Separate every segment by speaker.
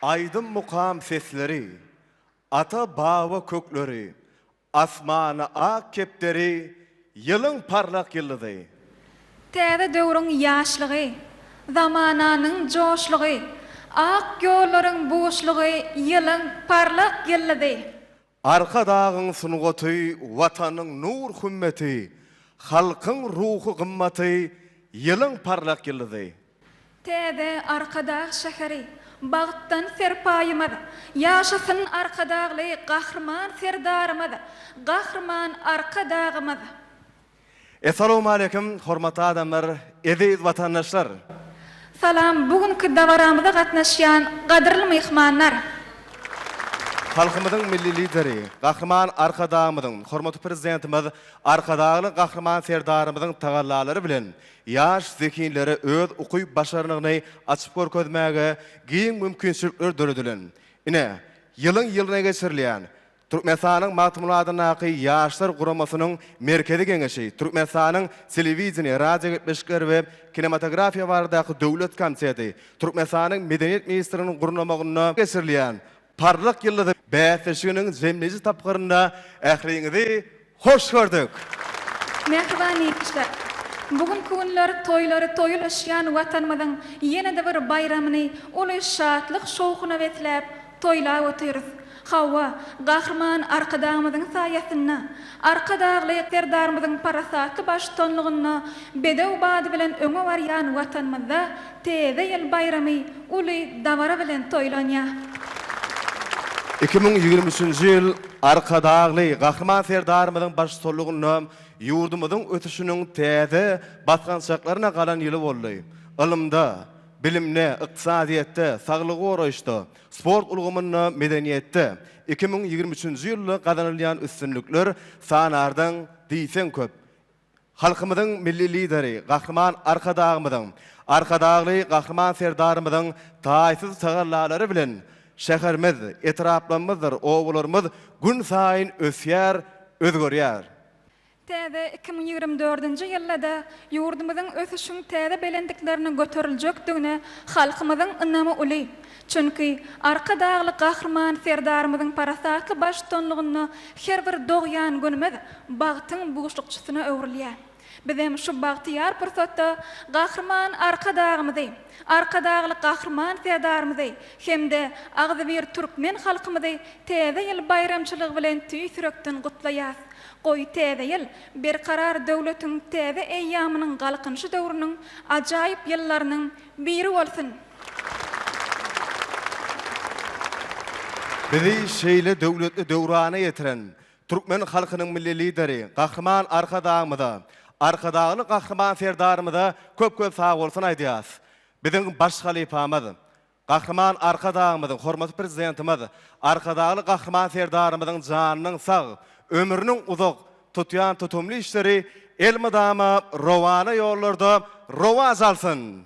Speaker 1: Aydın mukam sesleri, ata bava kökleri, asmana ak kepleri, yılın parlak yılıdı.
Speaker 2: Täze döwrüň ýaşlygy, zamananyň joşlugy, ak ýollaryň boşlugy, ýylyň parlak ýyllydy.
Speaker 1: Arka dağın sunugoty, vatanın nur hümmeti, halkın ruhu gymmaty, yılın parlak yılıdı.
Speaker 2: Täze arkadaş şäheri, bagtdan serpayymaz, ýaşasyn arkadagly gahrman serdarymaz, gahrman arkadagymaz.
Speaker 1: Assalamu alaikum, hormatly adamlar, eziz vatandaşlar.
Speaker 2: Salam, bugünkü dawaramyzda gatnaşýan gadyrly mehmanlar.
Speaker 1: Halkımızın milli lideri, gahrman arkadağımızın, hormatly prezidentimiz, arkadağlı gahrman serdarımızın tagallalary bilen, yaş zekinleri öz ukuyup başarılygyny açyp görkezmäge giň mümkinçilikler döredilen. Ine, yılına geçirilýän Türkmenistanyň matmuladynaky ýaşlar guramasynyň merkezi geňeşi, Türkmenistanyň telewizsiýa, radio getmişler we kinematografiýa baradaky döwlet komiteti, Türkmenistanyň medeniýet ministriniň gurulmagyna geçirilýän parlak yıllıda bäsişiginiň jemleji tapgyrynda ähliňizi hoş gördük.
Speaker 2: Merhaba neymişler. Bugün günler toýlaşýan watanymyzyň ýene-de bir bayramyny uly şatlyk şowkuna betlep toýlap oturýarys. Hawa, gahrman arkadağımyzyň saýasyna, arkadagly serdarymyzyň parasatly baştonlygyna bedew bady bilen öňe barýan watanymyzda täze ýyl bayramy uly dawara bilen toýlanýar.
Speaker 1: 2023-nji ýyl arkadagly gahrman serdarymyzyň baştonlygyna ýurdumyzyň ötüşiniň täze basgançaklaryna galan ýyly boldy. Ilymda, bilimne, iqtisadiýetde, saglygy goraýşda, sport ulgamyna, medeniýetde 2023-nji ýylda gazanylýan üstünlükler sanardan diýsen köp. Halkymyzyň milli lideri, gahrman arkadagly gahrman serdarymyzyň taýsyz tagallalary bilen şäherimiz, etraplarymyzdyr, owalarymyz gün saýyn ösýär, özgörýär.
Speaker 2: Täze 2024-nji ýylda ýurdumyzyň ösüşiň täze belendiklerini göteriljakdygyna halkymyzyň ynamy uly. Çünki arkadagly gahrman serdarymyzyň parasatly baştonlygyny her bir dogýan günimiz bagtyň boşlukçysyna öwrilýär. Bizem şu bagtyar pursatda gahrman arkadagymyzy, arkadagly gahrman serdarymyzy hemde agzy bir türkmen halkymyzy täze ýyl bayramçylygy bilen tüýsürekden gutlaýar. Goý täze ýyl berkarar döwletiň täze eýýamynyň galkynşy döwrüniň ajaýyp ýyllarynyň biri bolsun.
Speaker 1: Bizi şeýle döwletli döwrana ýetiren Türkmen halkynyň milli lideri, gahrman arkadagly gahrman serdarymyza köp sag bolsun aýdýas. Biziň baş halifamyz, gahrman arkadagymyzyň hormatly prezidentimiz, arkadagly gahrman serdarymyzyň janynyň sag, ömrüniň uzak tutýan tutumly işleri elmydama rowana ýollarda rowaz alsyn.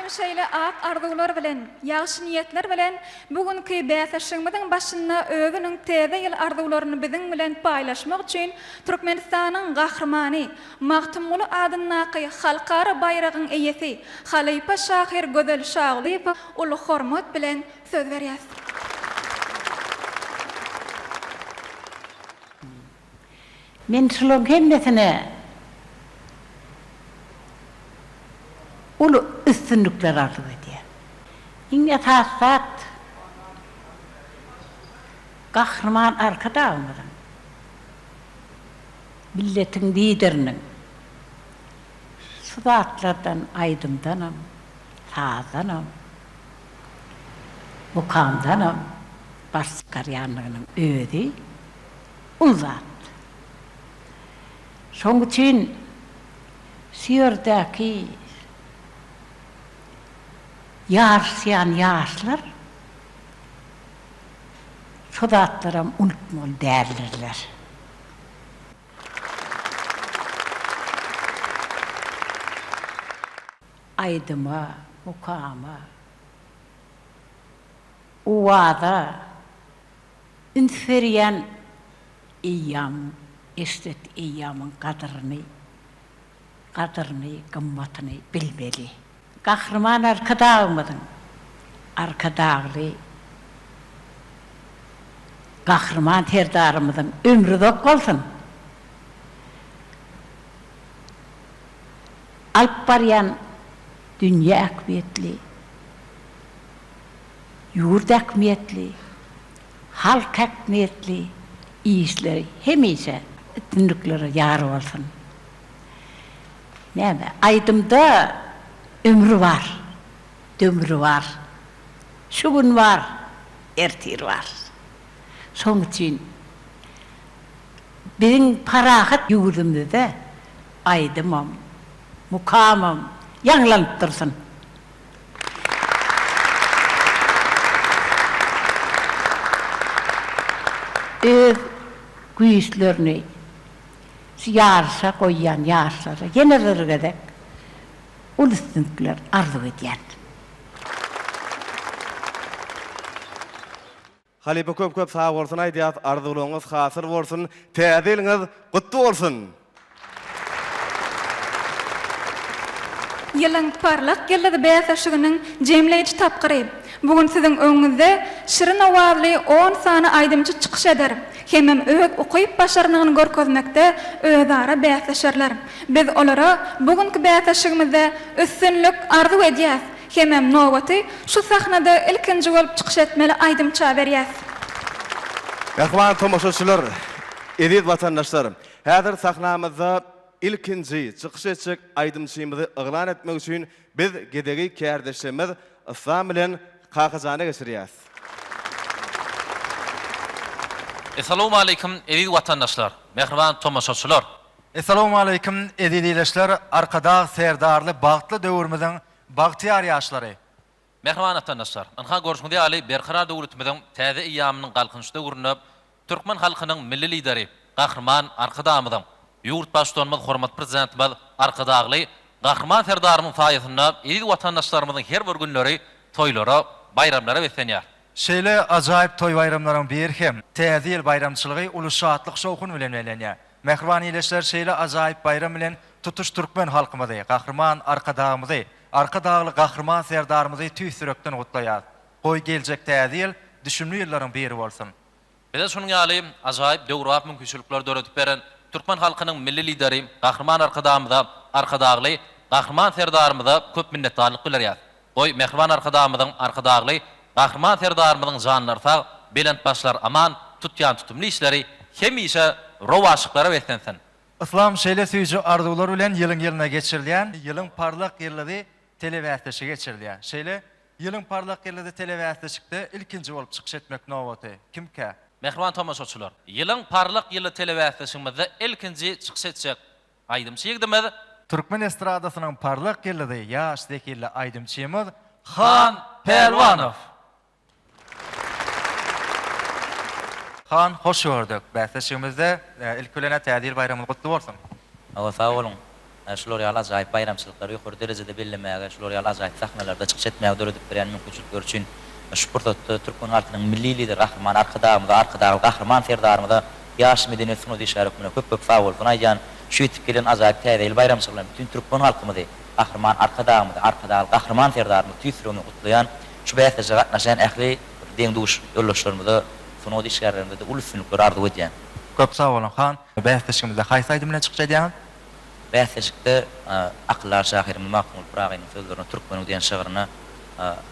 Speaker 2: Şeýle ak arzuwlar bilen, ýaşy niýetler bilen bugünkü bäsişigimiziň başyna özüniň täze ýyl arzuwlaryny biziň bilen paýlaşmak üçin Türkmenistanyň gahrmany, Magtymguly adynaky halkara bayragyň eýesi Halypa Şahir Gözel Şaglyp uly hormat bilen söz berýär.
Speaker 3: Men şolon hemmesine ulu üstünlükler arzu ediyor. İnge tasat gahrman arkadağımızın, milletin liderinin sıfatlardan aydımdanım, sağdanım, mukamdanım, başkaryanlığının öğüdü, uzat. Şoň üçin Siyordaki ýarşýan ýaşlar şu zatlarym unutmaly däldirler. Aydyma, mukama, uwada inferýän eýýam, estet eýýamyň gadryny, gymmatyny bilmeli. Gahrman arkadagymyzyň arkadağlı kahraman terdarımızın ömrü dok olsun. Alp baryan dünya akmiyetli, yurt akmiyetli, halk akmiyetli, işleri hemişe dinlikleri yar olsun. Neyse, aydımda ömrü var, dömrü var, şu gün var, ertir var. Son için bizim parahat yurdumda da aydımım, mukamım yanlanıp dursun. Öz güýçlerini yarışa koyyan yarışlara genellerine uluslar arzu edýän.
Speaker 1: Halipe köp sağ bolsun aýdýas, arzularyňyz hasyr bolsun, täzeliňiz gutly bolsun.
Speaker 2: Yılın parlak yılda bäsaşygynyň jemleýiçi tapgyry. Bugün siziň öňüňizde şirin awazly 10 sany aýdymçy çykyş eder. Hemem öz okuyup başaranyny görkezmekde özara bäsaşarlar. Biz olara bugünkü bäsaşygymyzda üstünlük arzu edýäs. Hemem nowaty şu sahnada ilkinji bolup çykyş etmeli aýdymça berýäs.
Speaker 1: Gahman tomoşaçylar, ediz watandaşlar, häzir sahnamyzda ilkinji çykyş etjek aýdymçymyzy yglan etmek üçin biz gedegi kärdeşimiz Islam bilen kakajana geçirýäs.
Speaker 4: Assalamu alaykum eziz watandaşlar, mehriban tomoşaçylar.
Speaker 5: Assalamu alaykum eziz dileşler, arkada serdarly bagtly döwürmiziň bagtyar ýaşlary.
Speaker 4: Mehriban watandaşlar, anha görüşmede ali berqarar döwletimiziň täze iýamynyň galkynçda görünüp, Türkmen halkynyň milli lideri, gahrman arkadamyzyň, ýurt başdanymyz hormat prezidentimiz arkadagly gahrman serdarymyň saýasynda eziz watandaşlarymyzyň her bir günleri toýlara, bayramlara besenýär.
Speaker 5: Şeýle ajaýyp toý bayramlaryň biri hem täze ýyl bayramçylygy uly şatlyk şowkun bilen belenýär. Mehriban ýyleşler şeýle ajaýyp bayram bilen tutuş türkmen halkymyzy, gahrman arkadagymyzy, arkadagly gahrman serdarymyzy tüýsürekden gutlaýar. Goý geljek täze ýyl düşünli ýyllaryň biri bolsun.
Speaker 4: Biz şonuň ýaly ajaýyp döwrap mümkinçilikler döretip beren Türkmen halkynyň milli lideri, gahrman arkadagymyza, arkadagly gahrman serdarymyza köp minnetdarlyk bilýär. Goý mehriban arkadagymyzyň arkadagly gahrman serdarymyzyň janlary sag, belent başlar aman, tutýan tutumly işleri hemişe rowaşyklara besensin.
Speaker 5: Islam şeýle süýji arzuwlar bilen ýylyň ýylyna geçirilýän, ýylyň parlak ýyldy telewäsleşe geçirilýär. Şeýle ýylyň parlak ýyldy telewäsleşikde ilkinji bolup çykyş etmek nowaty. Kimkä?
Speaker 4: Mehriban tomoşaçylar, ýylyň parlak ýyly telewäsleşigimizde ilkinji çykyş etjek aýdymçygdymyz
Speaker 5: Türkmen estradasynyň parlak ýyldy ýaş zekirli aýdymçymyz Han Pelwanow. Han, hoş gördük. Bäsleşigimizde ilk ölene täze bayramyny gutly bolsun.
Speaker 6: Awa sağ olun. Şular ýaly ajaýyp bayramçylyklar ýokary derejede bellemäge, şular ýaly ajaýyp sahnalarda çykyş etmäge döredip berýän mümkinçilikler üçin şuportatda Türkmen halkynyň milli lideri gahrman arkadagy gahrman serdarymyza ýaş medeniýet sunudy şäherine köp sağ bolsun aýdan şu ýetip gelen ajaýyp täze bayramçylyklaryň bütün Türkmen halkymyzy gahrman arkadagy gahrman serdaryny tüýsüregini gutlaýan şu bäsleşe gatnaşan ähli deň duş ýoldaşlarymyza sunudy şäherlerinde de ulufynlyklar arzu edýän.
Speaker 5: Köp sağ olun Han. Bäsleşigimizde haýsy aýdym bilen çykyş edýän?
Speaker 6: Bäsleşikde akyllar şahyryny Mahmud Pragynyň sözlerini Türkmen diýen şahyryny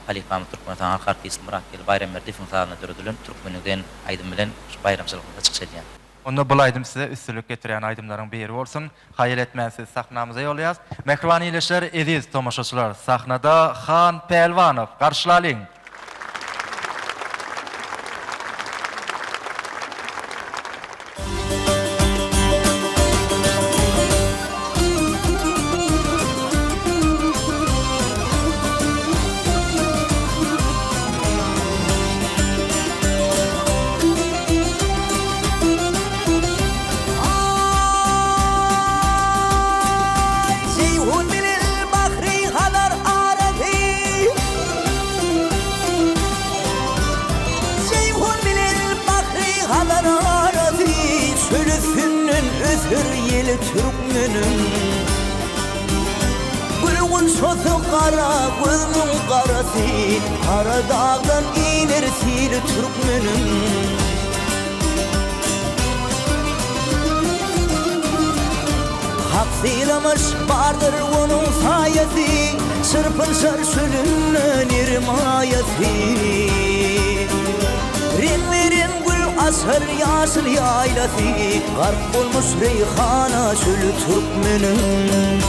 Speaker 6: Halifam Türkmen halk artisti Murat Bayram Merdifin sahyna döredilen Türkmeniden aýdym bilen şu bayramçylykda çykyş edýän.
Speaker 5: Onda bu aýdym size üstünlük getiren aýdymlaryň biri bolsun. Haýal etmänsiz sahnamyza ýolýas. Mehriban ýyleşler, ediz tomoşaçylar, sahnada Han Pelwanow garşylalyň.
Speaker 7: Türkmenin sosu qara, gözümün qarası, qara dağdan iner sili Türkmenim. Hak sıylamış vardır onun sayesi, çırpınşar sülünden irmayesi. Rinlerin gül asır yaşıl yaylası, garp olmuş reyhana sülü Türkmenim.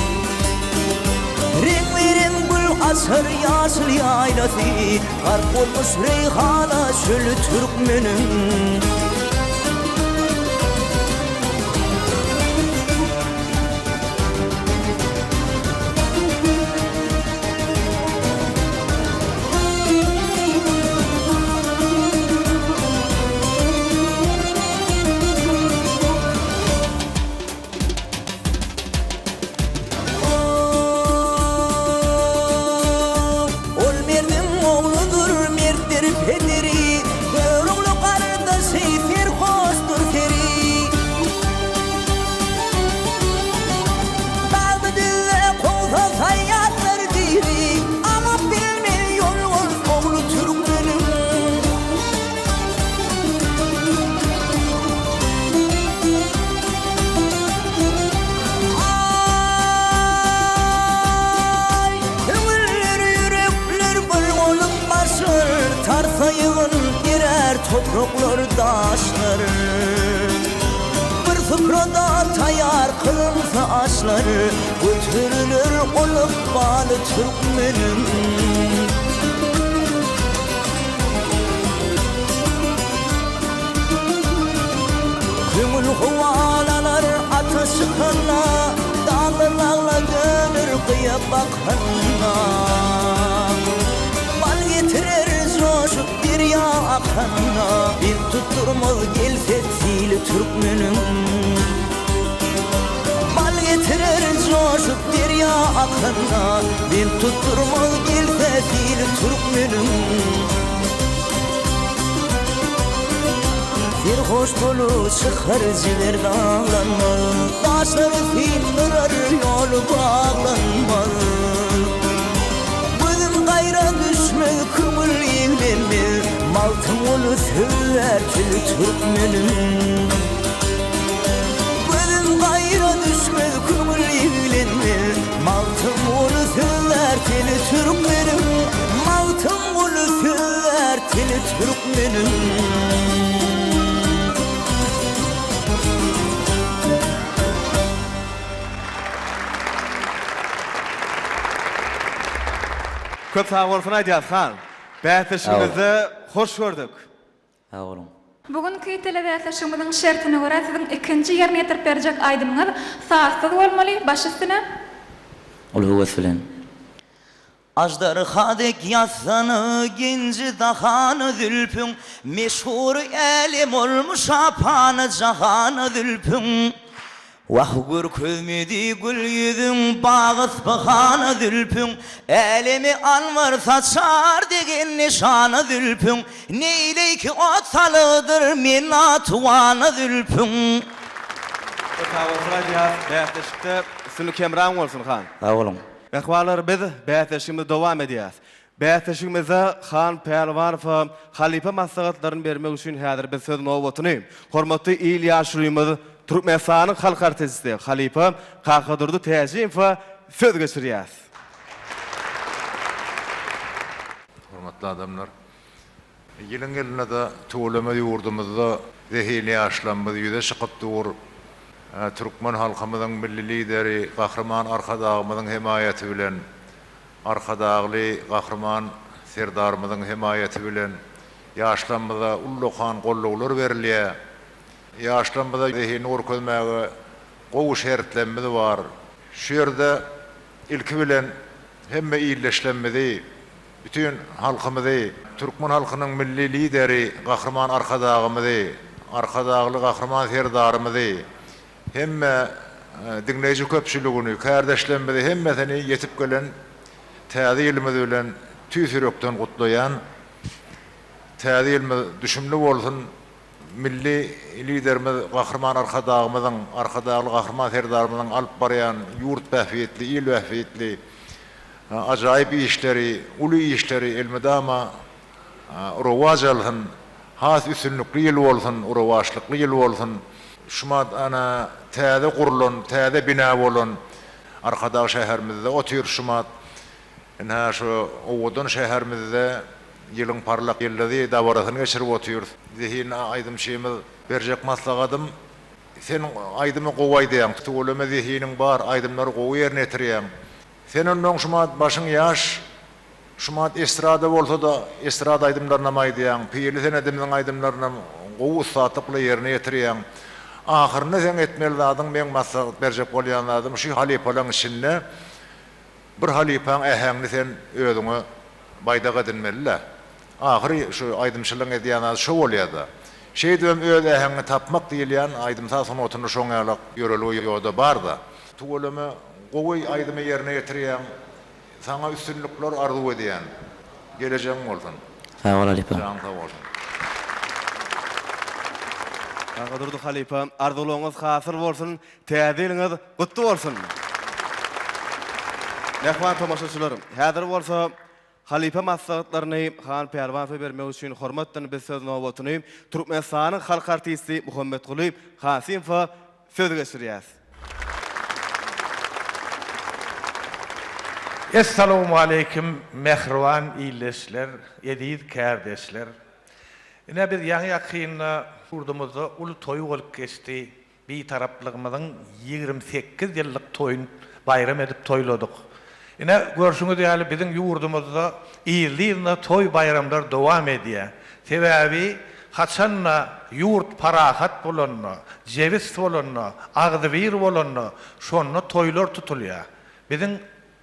Speaker 7: Rinlerin gül asır yaşıl yaylası, garp olmuş reyhana sülü Türkmenim. Topraklar daşlar, bir fıkrada tayar kılınsa aşlar, götürülür olup balı Türkmenim. Kümül huvalalar ateşi kanla, dağlarla dönür kıya bakhanna. Bal getirir coşup derya akhanna, bir tutturmaz gelse sili Türkmenim. Bal getirir coşup derya akhanna, bir tutturmaz gelse sili Türkmenim. Bir hoş dolu çıkar ziver dağlanmaz, taşları filmler yolu bağlanmaz. Gözüm gayra düşme kımıl evlenme, maltım olu söver tili Türkmenim. Gözüm gayra düşme kımıl evlenme, maltım olu söver tili Türkmenim. Maltım olu söver tili Türkmenim.
Speaker 1: Köp sağ olsun Aydiyat Han. Bätişimizi hoş gördük.
Speaker 6: Ha oğlum.
Speaker 2: Bugünkü televizyonumuzun şertine göre sizin ikinci yerine yetirip verecek aydımınız sağsız olmalı, baş üstüne.
Speaker 6: Ulu vesilen.
Speaker 7: Ajdarhadek yazsanı genci dahanı zülfün, meşhur elim olmuş apanı cahanı zülfün. Vah gür közmedi gül yüzün, bağız bahanı zülfün, elimi anvar saçar degen nişanı zülfün. Neyle ki o salıdır minatuvanı zülfün.
Speaker 1: Köp sağ olsun Aydiyat. Bätişikde sünü kemran olsun Han.
Speaker 6: Ha oğlum.
Speaker 1: Mehwalar biz bätişimiz dowam edýäs. Bätişimize Han Perwanov halipa maslahatlaryny bermek üçin häzir biz söz nowbatyny hormatly İlyas Şurymyz Türkmenistanyň halk artisti Halipa Kakadurdy Täjiňow söz geçirýär.
Speaker 8: Hormatly adamlar, yılın geline de tuğlama yurdumuzda zehirli yaşlanmaz yüze şıkıp dur. Türkmen halkımızın milli lideri, kahraman arkadağımızın himayeti bilen, arkadağlı kahraman serdarımızın himayeti bilen, yaşlanmada ulluqan qolluglar verilýär. Yaşlanmada zehirni orközmäge gowy şertlenmesi var. Şu yerde ilki bilen hemme iyileşlenmedi. Bütün halkımızı, Türkmen halkının milli lideri, kahraman arkadağımızı, arkadağlı kahraman serdarımızı, hemme dinleyici köpçülüğünü, kardeşlenmesi hemmesini yetip gelen täze bilen tüýsürekden gutlayan, täze düşümlü bolsun, milli liderimiz, kahraman arkadağlı kahraman serdarımızın alıp barayan yurt bähfiyetli, il bähfiyetli acayip işleri, ulu işleri elmedama rowaj alhın, has üstünlükli yıl olsun, rovaşlıklı yıl olsun. Şumat ana täze gurulun, täze bina bolun. Arkada şäherimizde otyr şumat. Ina şu Owudun şäherimizde yılın parlak yılları dawarasyny geçirip otyr. Zihin aýdym şeýmiz berjek maslahadım. Sen aýdymy gowaýdýaň, tuğulama zihinin bar, aýdymlary gowy ýerine ýetirýäň. Sen ondan şumat başyň ýaş, şumat estrada bolsa da estrada aýdymlaryna maýdýaň, piyli sen edimiň aýdymlaryna gowy ustatlyk ýerine ýetirýäň. Ahyrynda sen etmeli zadyň men maslahat berjek bolýan zadym şu halipalaň içinde bir halipaň ähäňini sen özüňe baýdaga edinmeli. Ahyry şu aýdymçylyk edýän şu bolýardy. Şeýdem öz ähäňini tapmak diýilýän aýdymsa soň oturuny şoňalyk ýöreli ýolda barda. Tuğulamy gowy aýdymy ýerine ýetirýän, sana üstünlükler arzu edýän. Geleceğin bolsun.
Speaker 6: Sağ ol Halipa.
Speaker 8: Can sağ olsun.
Speaker 1: Aqadurdu Halipa, arzularyňyz hasır bolsun, täzeliňiz gutly bolsun. Nähwan tomaşaçylarym, häzir bolsa Halipa maslahatlaryny Han Perwanfa bermek üçin hormatdan biz söz nowbatyny Türkmenistanyň halk artisti Muhammed Guly Hasimova söz geçirýär.
Speaker 9: Assalamu alaikum mehriban iyleşler, ediz kardeşler. Ine biz ýa-ni ýakynda urdumuzda ulu toy bolup geçdi. Bir taraplygymyzyň 28 ýyllyk toýun bayram edip toýladyk. Ine görşüňiz ýaly biziň ýurdumuzda ýylly toy bayramlar dowam edýär. Sebäbi haçanna ýurt parahat bolanna, jewiz bolanna, agdybir bolanna, şonda toýlar tutulýar. Biziň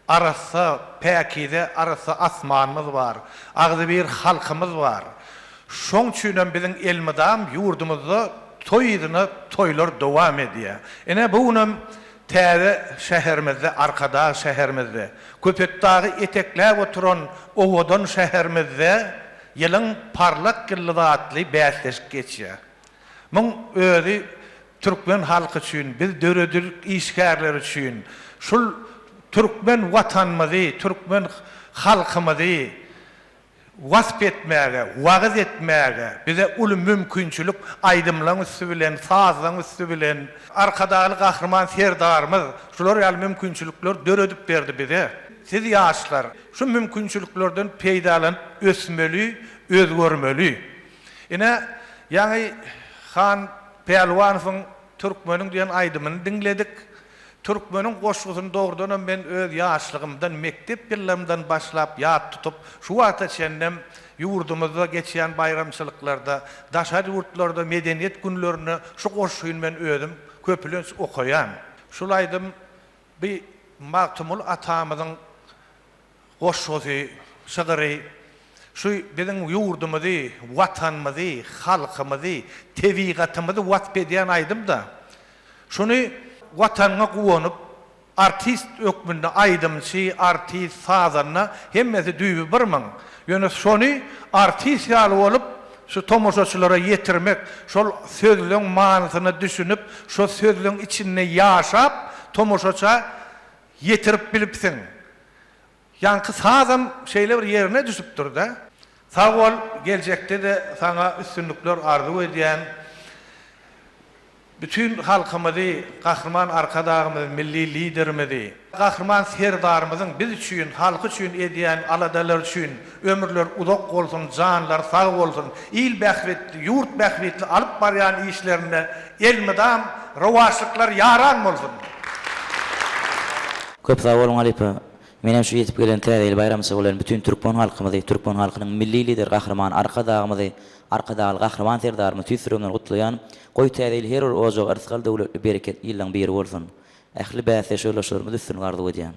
Speaker 9: arasa päkide arasa asmanymyz bar, agdybir halkymyz bar. Şoň üçin biziň elmedam ýurdumuzda toýlar dowam edýär. Ene bunun täze şäherimizde, arkada şäherimizde, köpetdagy etekläp oturan Owudun şäherimizde ýylyň parlak gyllatly bäsleşik geçýär. Muň özi türkmen halky üçin, biz döredillik işgärleri üçin, şul türkmen watanymyzy, türkmen halkymyzy wasp etmäge, wagız etmäge, bize uly mümkinçilik aýdymlaryň üstü bilen, sazlaryň üstü bilen, arkadaly gahrman serdarymyz, şular ýaly mümkinçilikler döredip berdi bize. Siz ýaşlar, şu mümkinçiliklerden peýdalanyp ösmeli, özgörmeli. Ine ýa-ni Han Perwanfyň türkmeniň diýen aýdymyny dinledik. Türkmeniň goşgusyny dogrudan ben öz ýaşlygymdan, mektep ýyllarymdan başlap ýat tutup, şu wagta çennem ýurdumyzda geçýän bayramçylyklarda, daşary ýurtlarda medeniýet günlerini şu goşgusyny men özüm köpülen okaýan. Şulaýdym bir Maktumul atamyzyň goşgusy, şygyry, şu biziň ýurdumyzy, watanymyzy, halkymyzy, tebigatymyzy wasp edýän aýdym da. Şunu watanyňa gowanyp artist ökmünde aýdymçy, artist sazanna hemmesi düýbi birmiň. Ýöne şonu artist ýaly bolup şu tomoşaçylara ýetirmek, şol sözlüň manysyny düşünüp, şo sözlüň içinde ýaşap tomoşaça ýetirip bilipsiň. Ýanky sazam şeýle bir ýerine düşüpdir da. Sag bol, geljekde de sana üstünlükler arzu edýän bütün halkymyzy, gahrman arkadagymyzy, milli liderimizi, gahrman serdarymyzyň biz üçin, halky üçin edýän aladalar üçin ömürler uzak bolsun, janlar sag bolsun, il bähretli, ýurt bähretli alyp barýan işlerinde elmedam rowaşlyklar ýaran bolsun.
Speaker 6: Köp sağ olun Halipa. Menem şu ýetip gelen täze bayramçy bolan bütün türkmen halkymyzy, türkmen halkynyň milli lider gahrman arkadagymyzy, arkadagy gahrman serdarymyzy tüýsürümden gutlaýan, goý täze her ojak arskal döwletli bereket ýyllaň beri bolsun. Ähli bäse şöleşlerimiz üstün gardy edýän.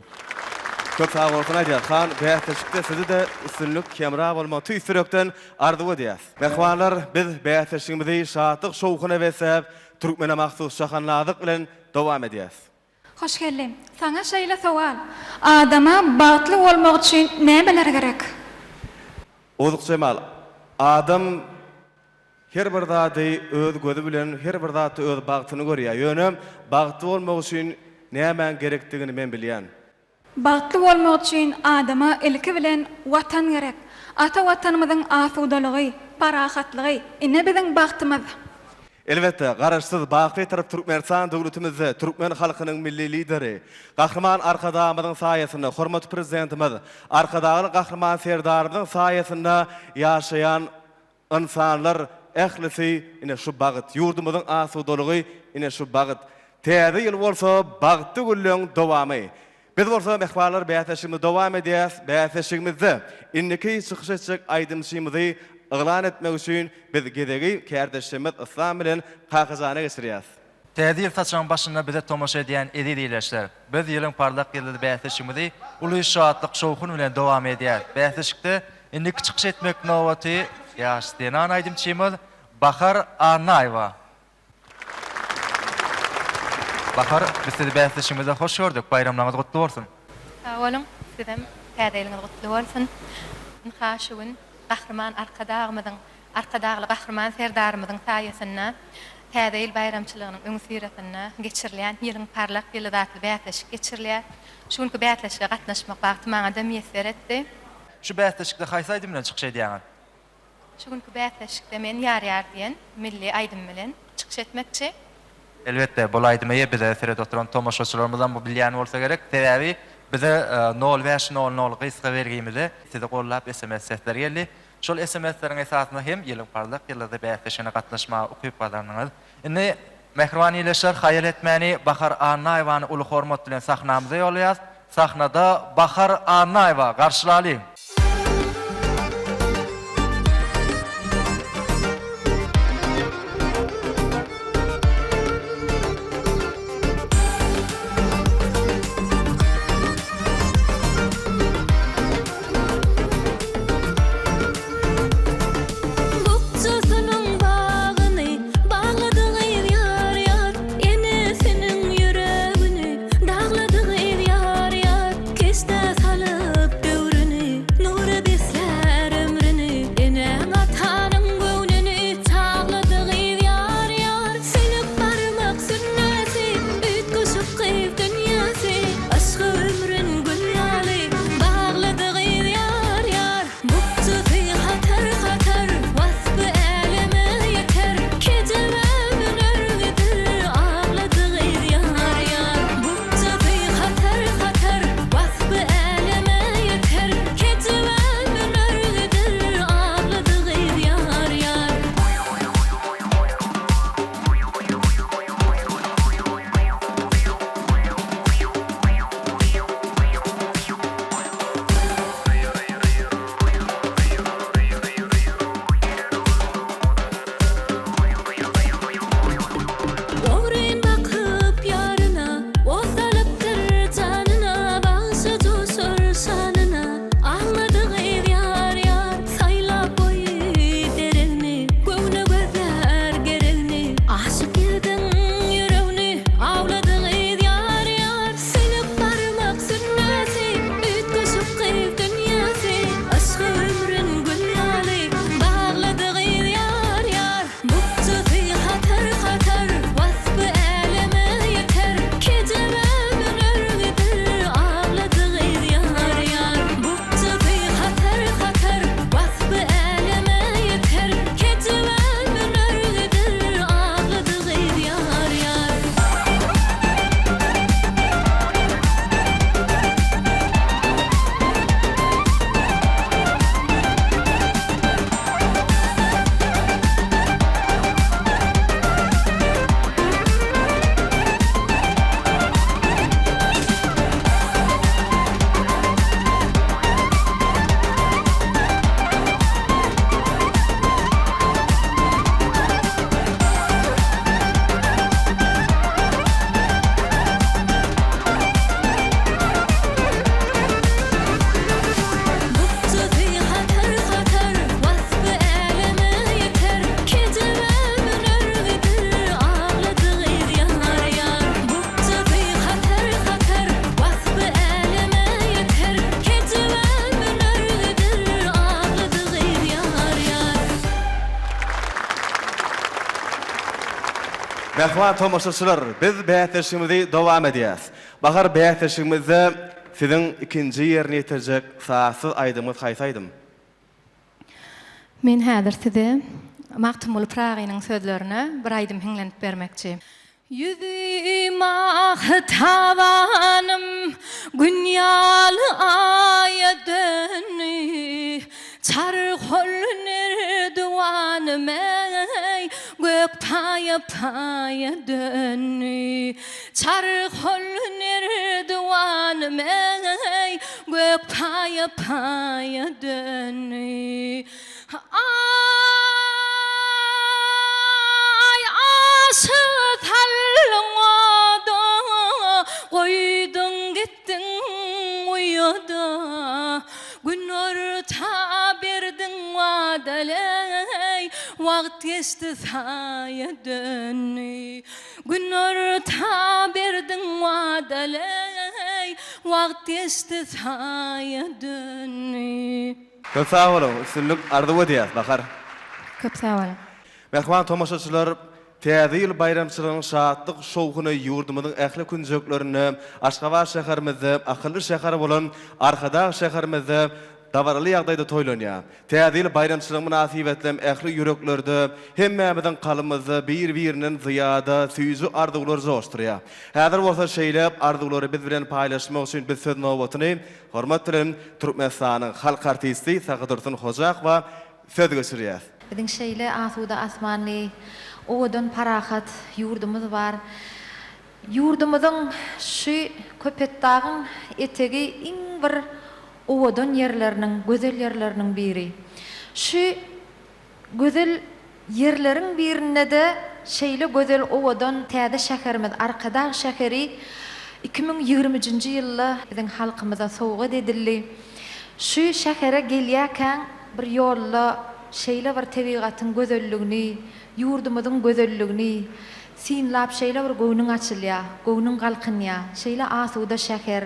Speaker 1: Köp sağ bolsun aýdýar. Han bähteşikde sizi de üstünlük kemra bolma tüýsürekden arzu edýär. Mehmanlar, biz bähteşigimizi şatlyk şowkyna besep türkmene mahsus şahanladyk bilen dowam edýäs.
Speaker 2: Hoş geldin. Sana şeýle sowal. Adama bagtly bolmak üçin nämeler gerek?
Speaker 1: Ozuk Cemal, adam her bir zady öz gözü bilen her bir zady öz bagtyny görýär. Ýöne bagty bolmak üçin näme gerekdigini men bilýän.
Speaker 2: Bagtly bolmak üçin adama ilki bilen watan gerek. Ata watanymyzyň asudalygy, parahatlygy, ine biziň bagtymyz.
Speaker 1: Elbette, garaşsyz Baky tarap Türkmenistan döwletimizde Türkmen halkynyň milli lideri, Gahrman Arkadağymyzyň saýasynda hormatly prezidentimiz, Arkadagyň Gahrman serdarymyzyň saýasynda ýaşaýan insanlar ählisi ine şu bagyt, ýurdumyzyň asudalygy ine şu bagyt. Täze ýyl bolsa bagty güllüň dowamy. Biz bolsa mehbarlar bäýteşigimiz dowam edýäs, bäýteşigimizde inniki çykyş etjek aýdymşymyzy ıglan etmek üçün biz gedegi kardeşimiz İslam bilen kakızana geçiriyaz.
Speaker 5: Täze taçan başynda bize tomoşa edýän edi diýleşler. Biz ýylyň parlak ýyldy bäýteşigimizi uly şatlyk şowkun bilen dowam edýär. Bäýteşikde inniki çykyş etmek nowaty ýaşdýan aýdymçymyz Bahar Anaýewa. Bahar, biz sizi bäýteşigimize hoş gördük. Bayramlaryňyz gutly bolsun.
Speaker 10: Sağ olun, sizem täzeýliňiz gutly bolsun. Haşywyn Gahrman Arkadagly Gahrman serdarymyzyň saýasynda täze ýyl bayramçylygynyň öňsüretinde geçirilýän ýylyň parlak ýyly zatly bäýteşik geçirilýär. Şuňky bäýteşikde gatnaşmak bagty maňa da meýser etdi.
Speaker 5: Şu bäýteşikde haýsy aýdym bilen çykyş edýäň?
Speaker 10: Şuňky bäýteşikde men ýar-ýar diýen milli aýdym bilen çykyş etmekçi.
Speaker 5: Elbette, bol aýdymy bize seret oturan tomoşaçylarymyzdan bu bilýän bolsa gerek. Täze bize 0500 gysga bergimizi sizi gollap SMS sesler geldi. Şol SMS-leriň esasynda hem ýylyň parlak ýylda bäýteşine gatnaşmagy ukyp galarnyňyz. Indi mehriban ýyleşler haýal etmäni Bahar Anaýewany uly hormat bilen sahnamyza ýolýas. Sahnada Bahar Anaýewa garşylaly.
Speaker 1: Mehman tomoşaçylar, biz bäýteşigimizi dowam edýäs. Bahar bäýteşigimizde sizin ikinci ýerine ýetirjek saasy aýdymyz haýsaýdym.
Speaker 10: Men häzir size Maktumul Pragynyň sözlerini bir aýdym hiňlenip bermekçi. Yüzüm ah tavanım günyalı aya dönü çarhol nerduanım ey gök paya paya dönü çarhol nerduanım ey gök paya paya dönü ay aşı talğada koydun gittin uyada gün orta berdin vadaley vakt geçti saya dönü gün orta berdin vadaley vakt geçti saya dönü.
Speaker 1: Köp sağ olun. Üstünlük ardı ödeyaz, bakar.
Speaker 10: Köp sağ olun.
Speaker 1: Mehman tomaşaçylar, täze ýyl bayramçylygynyň şatlyk şowkuny ýurdumyzyň ähli künjeklerini Aşgabat şäherimizi, akylly şäher bolan Arkadağ şäherimizi dawarly ýagdaýda toýlanýar. Täze ýyl bayramçylygyň münasibetlem ähli ýüreklerde hemmämiziň kalymyzy bir-biriniň zyýada süýji arzuwlar joşdurýar. Häzir bolsa şeýlep arzuwlary biz bilen paýlaşmak üçin biz söz nowbatyny hormat bilen Türkmenistanyň halk artisti Sagydursun Hojaq we söz geçirýär.
Speaker 11: Biziň şeýle asuda asmanly owadan parahat ýurdumyz bar. Ýurdumyzyň şu köpetdagyň etegi iň bir owadan ýerleriniň, gözel ýerleriniň biri. Şu gözel ýerleriň birinde de şeýle gözel owadan täze şäherimiz Arkadağ şäheri 2020-nji ýylda biziň halkymyza sowga edildi. Şu şähere gelýärken bir ýolla şeýle bir tebigatyň gözelligini, ýurdumyzyň gözelligini, sinlap şeýle bir göwnüň açylýar, göwnüň galkynýar, şeýle asuda şäher,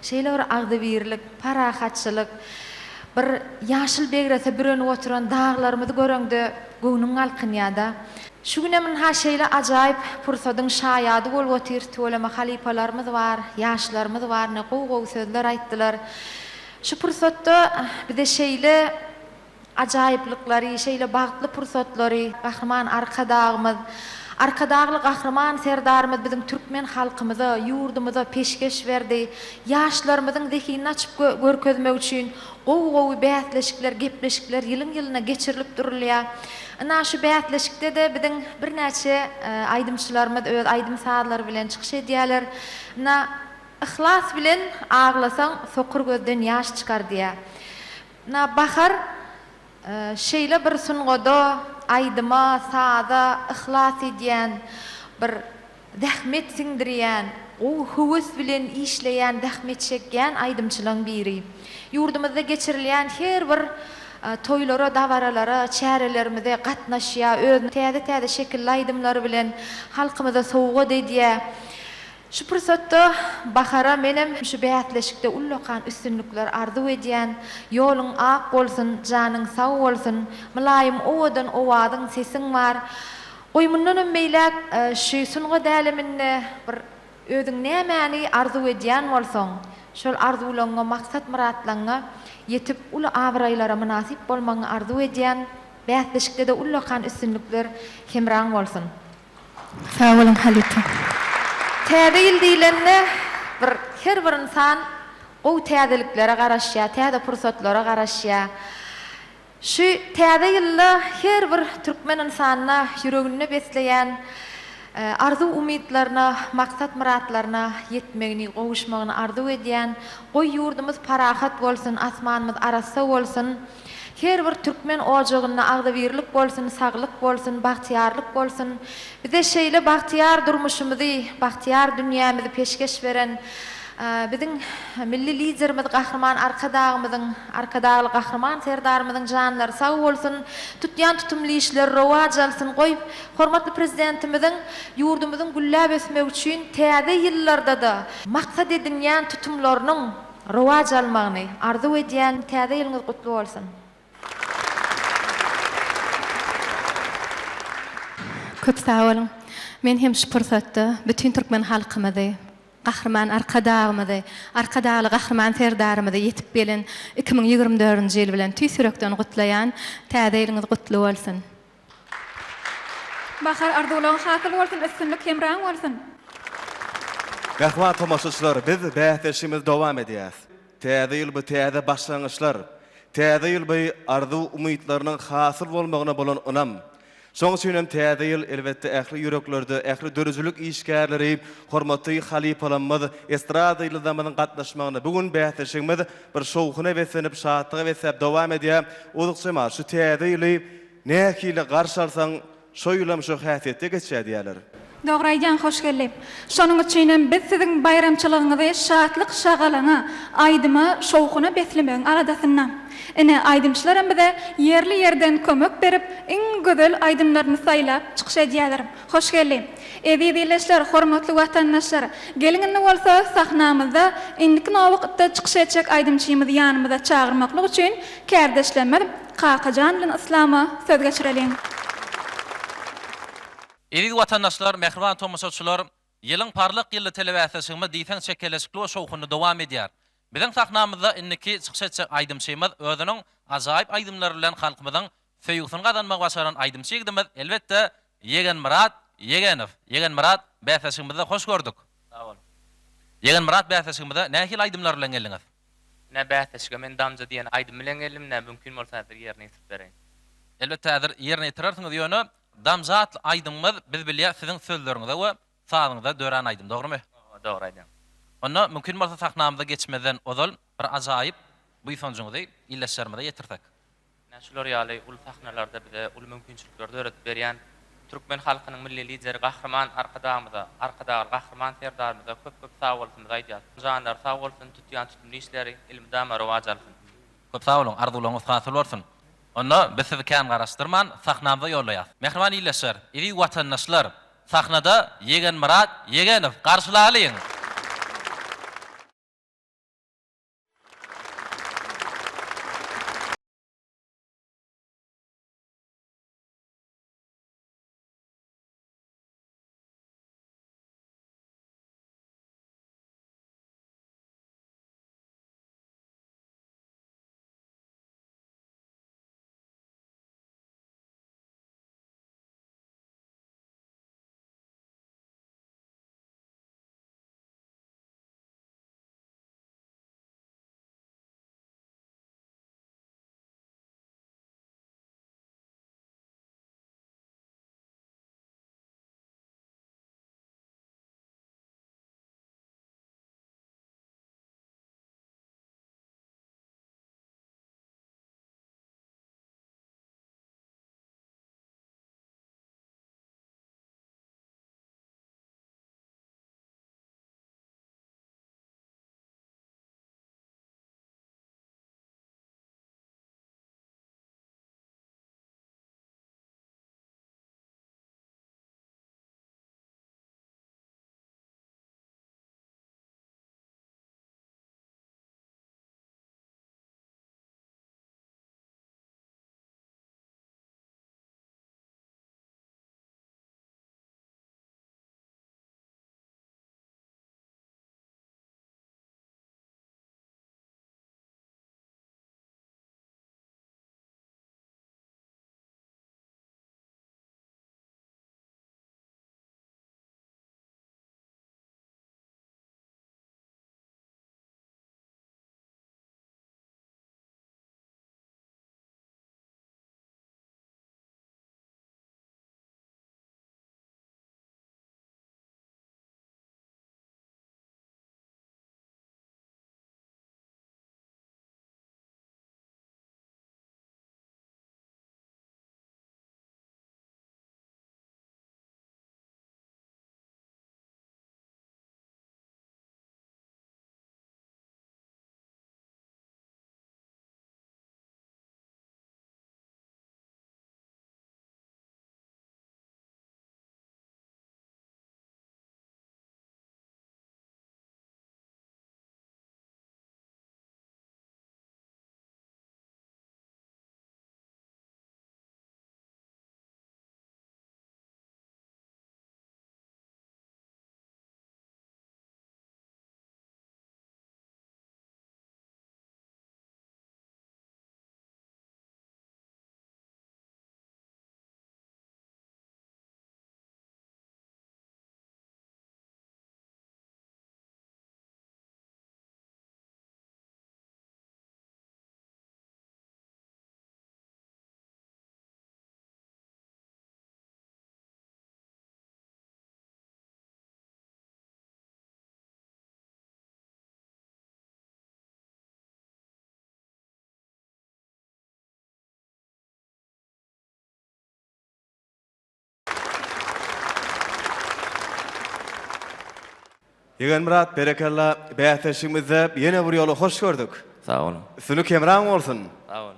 Speaker 11: şeýle bir agdybirlik, parahatçylyk, bir ýaşyl begrese bürenip oturan daglarymyzy göreňde göwnüň galkynýar-da. Şu güne men ha şeýle ajaýyp pursadyň şaýady bolup otyr, töleme halipalarymyz bar, ýaşlarymyz bar, ne gow sözler aýtdylar. Şu pursatda bize şeýle ajaýyplyklary, şeýle bagtly pursatlary, Gahryman Arkadağymyz, Arkadağly Gahryman serdarymyz biziň türkmen halkymyza, ýurdumyza peşkeş berdi. Ýaşlarymyzyň zehini açyp görkezmek üçin gow bätleşikler, gepleşikler ýylyň-ýylyna geçirilip durulýar. Ana şu bätleşikde de biziň bir näçe aýdymçylarymyz öz aýdym saadlary bilen çykyş edýärler. Na ihlas bilen ağlasaň sokur gözden ýaş çykar diýär. Na bahar şeýle bir sungoda aýdyma, saada ihlas edýän, bir zähmet siňdirýän, o howes bilen işleýän, zähmet çekýän aýdymçylaryň biri. Ýurdumyzda geçirilýän her bir toýlara, dawaralara, çärelerimize gatnaşýar, öz täze şekilli aýdymlary bilen halkymyza sowga edýär. Şu pursatda bahara menem şu bätleşikde ullakan üstünlükler arzu edýän, ýoluň ak bolsun, janyň sag bolsun, mylaýym owadan owadyň sesiň bar. Oýmundan ömmeýlek şu sunga däleminde bir özüň nämäni arzu edýän bolsaň, şol arzularyňa, maksat muratlaryňa ýetip ulu awraýlara münasip bolmagyny arzu edýän bätleşikde de ullakan üstünlükler hemraň bolsun.
Speaker 10: Sağ olun Halita.
Speaker 11: Täze ýyl diýilende bir her bir insan gow täzeliklere garaşýar, täze pursatlara garaşýar. Şu täze ýylda her bir türkmen insanyna ýüregini besleýän arzu umytlaryna, maksat muratlaryna ýetmegini, gowuşmagyny arzu edýän, goý ýurdumyz parahat bolsun, asmanymyz arassa bolsun. Her bir türkmen ojagyna agdybirlik bolsun, saglyk bolsun, bagtyarlyk bolsun. Bize şeýle bagtyar durmuşymyzy, bagtyar dünýämizi peşkeş beren biziň milli liderimiz Gahryman Arkadağymyzyň, Arkadağly Gahryman serdarymyzyň janlary sag bolsun, tutýan tutumly işler rowaj alsyn goýup, hormatly prezidentimiziň ýurdumyzyň gülläp ösmek üçin täze ýyllarda da maksat edilýän tutumlarynyň rowaj almagyny arzu edýän täze ýylyňyz gutly bolsun.
Speaker 10: Köp sağ olun. Men hem şu pursatda bütün türkmen halkymyzy, Gahrman arkadağımyzy, arkadağly gahrman serdarymyzy ýetip gelen 2024-nji ýyl bilen tüýsürekden gutlaýan täze ýylyňyz gutly bolsun.
Speaker 2: Bahar arzuwlaryň hasyl bolsun, üstünlik hemraň bolsun.
Speaker 1: Gahman tomaşaçylar, biz bähdeşimiz dowam edýäs. Täze ýyl bu täze başlangyçlar. Täze ýyl bu arzu umytlarynyň hasyl bolmagyna bolan önam. Şoň üçin hem täze ýyl elbetde ähli ýüreklerde, ähli dörüjülük işgärleri, hormatly halipalarymyz estrada ýyldamynyň gatnaşmagyna bugun bähdeşimiz bir şowkyna wesenip, şatlyga wesep dowam edýär. Olukçama şu täze ýyly näkile garşy alsaň, şo ýylam şo häsiýetde geçýär.
Speaker 2: Dogryjan hoş gelip. Şonuň üçin biz siziň bayramçylygyňyzy şatlyk şagalaňa, aýdyma, şowkuna beslemegiň aradasyndan. Ene aýdymçylar hem bize yerli yerden kömek berip, iň gözel aýdymlaryny saýlap çykyş edýärler. Hoş gelip. Ezizileşler, hormatly watandaşlar, gelinginde bolsa sahnamyzda indiki wagtda çykyş etjek aýdymçymyzy ýanymyza çagyrmaklyk üçin kärdeşlenmer Kakajan bilen Islama söz geçirelim.
Speaker 4: Eziz watandaşlar, mehriban tomaşaçylar, ýylyň parlak ýylly telewisiýasy diýsen çekeleşikli şowkuny dowam edýär. Biziň sahnamyzda indiki çykyş etjek aýdymçymyz özüniň ajaýyp aýdymlary bilen halkymyzyň söýgüsini gazanmak başaran aýdymçygdymyz. Elbetde Yegen Murat Yegenow. Yegen Murat bähdeşimizde hoş gördük.
Speaker 6: Sağ ol.
Speaker 4: Yegen Murat bähdeşimizde nähil aýdymlar bilen geldiňiz?
Speaker 6: Ne bähdeşige men damja diýen aýdym bilen geldim, ne mümkin bolsa bir ýerine ýetip bereň.
Speaker 4: Elbetde häzir ýerine ýetirersiňiz ýöne damzat aýdymyz biz bilýär siziň sözleriňizde we saýňyzda dören aýdym, dogrymy?
Speaker 6: Dogry aýdym.
Speaker 4: Onda mümkin bolsa sahnamyzda geçmeden ozal bir ajaýyp bu ýysanjyňyzy illeşlermede ýetirdik.
Speaker 6: Näşular ýaly ul sahnalarda bize ul mümkinçilikleri öğretip berýän Türkmen halkynyň milli lideri Gahrman arkadağymyza, arkadagy Gahrman serdarymyza köp sag bolsun aýdýar. Janlar sag bolsun, tutýan tutumly işleri ilmidama rowaj alsyn.
Speaker 4: Köp sag bolun, arzuwlaryňyz hasyl bolsun. Onda biz sizi kän garaşdyrman sahnamyza ýollaýar. Mehriban illeşler, iri watandaşlar, sahnada Yegen Murat Yegenow garşylalyň.
Speaker 1: Ýegen Murat, berekalla, bähteşimizde ýene bir ýoly hoş gördük.
Speaker 6: Sağ olun.
Speaker 1: Sunu kemran bolsun.
Speaker 6: Sağ olun.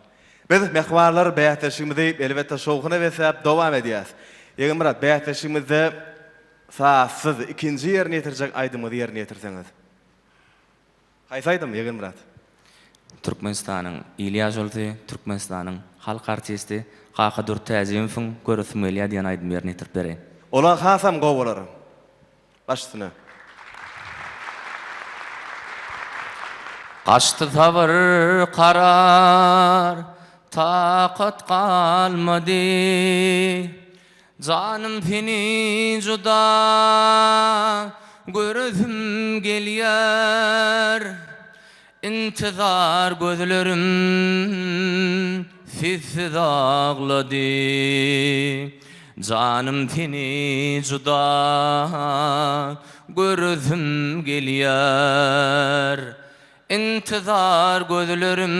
Speaker 1: Biz mehwarlar bähteşimizde elbetde şowkyna wesäp dowam edýäs. Ýegen Murat, bähteşimizde siz ikinji ýerine ýetirjek aýdymy ýerine ýetirseňiz. Haýsy aýdym Ýegen Murat?
Speaker 6: Türkmenistanyň İlyas Ýolty, Türkmenistanyň halk artisti Qaqadur Täzimovň görüsmeli diýen aýdym ýerine ýetirip berýär.
Speaker 1: Olar hasam gowalar. Başsyna.
Speaker 6: Qaşty tabır qarar, taqat qalmady. Canım seni juda görüzüm gelýär. İntizar gözlerim sizsiz ağladı. Canım seni juda görüzüm gelýär. İntizar gözlerim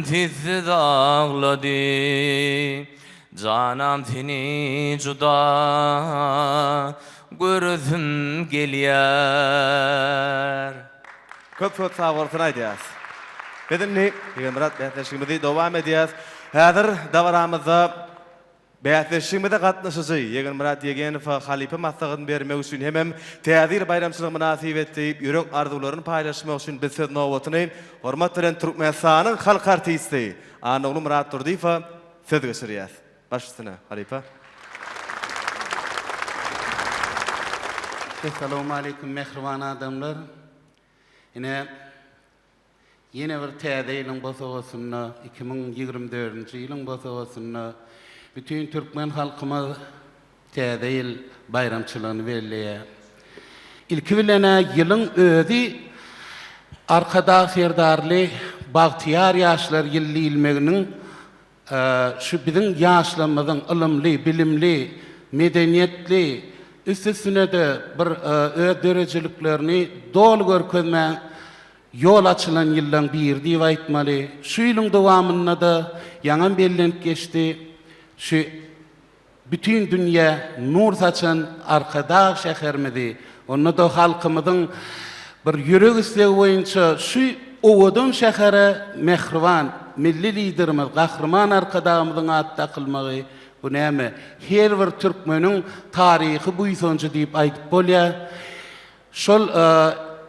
Speaker 6: sizsiz ağladı. Canam seni juda görüzüm gelýär.
Speaker 1: Köp sağ bolsun aýdýas. Bedinni, Ýegen Murat, bähteşimizi dowam edýäs. Häzir davaramyzda bähteşimizde gatnaşyjy Ýegen Murat Ýegenew halipa maslahatyny bermek üçin hemem täzir bayramçylyk münasibetli ýürek arzularyny paýlaşmak üçin biz söz nowatyny hormat bilen Türkmenistanyň halk artisti Anoglu Murat Turdiýew söz geçirýär. Başsyna halipa.
Speaker 12: Assalamu alaikum mehriban adamlar. Yine bir täze ýylyň bosawasyna 2024-nji ýylyň bosawasyna bütün Türkmen halkyma täze ýyl bayramçylygyny belleýär. Ilki bilen ýylyň özi arkada serdarly bagtyar ýaşlar ýylly şu bizim ýaşlarymyzyň ilmli, bilimli, medeniýetli, üstüne de bir öz derejeliklerini dolu görkezmäň ýol açylan ýyllaň biri diýip aýtmaly. Şu ýylyň dowamynda da ýaňa bellenip geçdi. Şu bütün dünýä nur saçan Arkada şähermidi. Onu da halkymyzyň bir ýürek istegi boýunça şu Owadan şähere mehriban milli liderimiz Gahrman Arkadağymyzyň atda kılmagy bu näme? Her bir türkmeniň taryhy buýsonjy diýip aýdyp bolýar.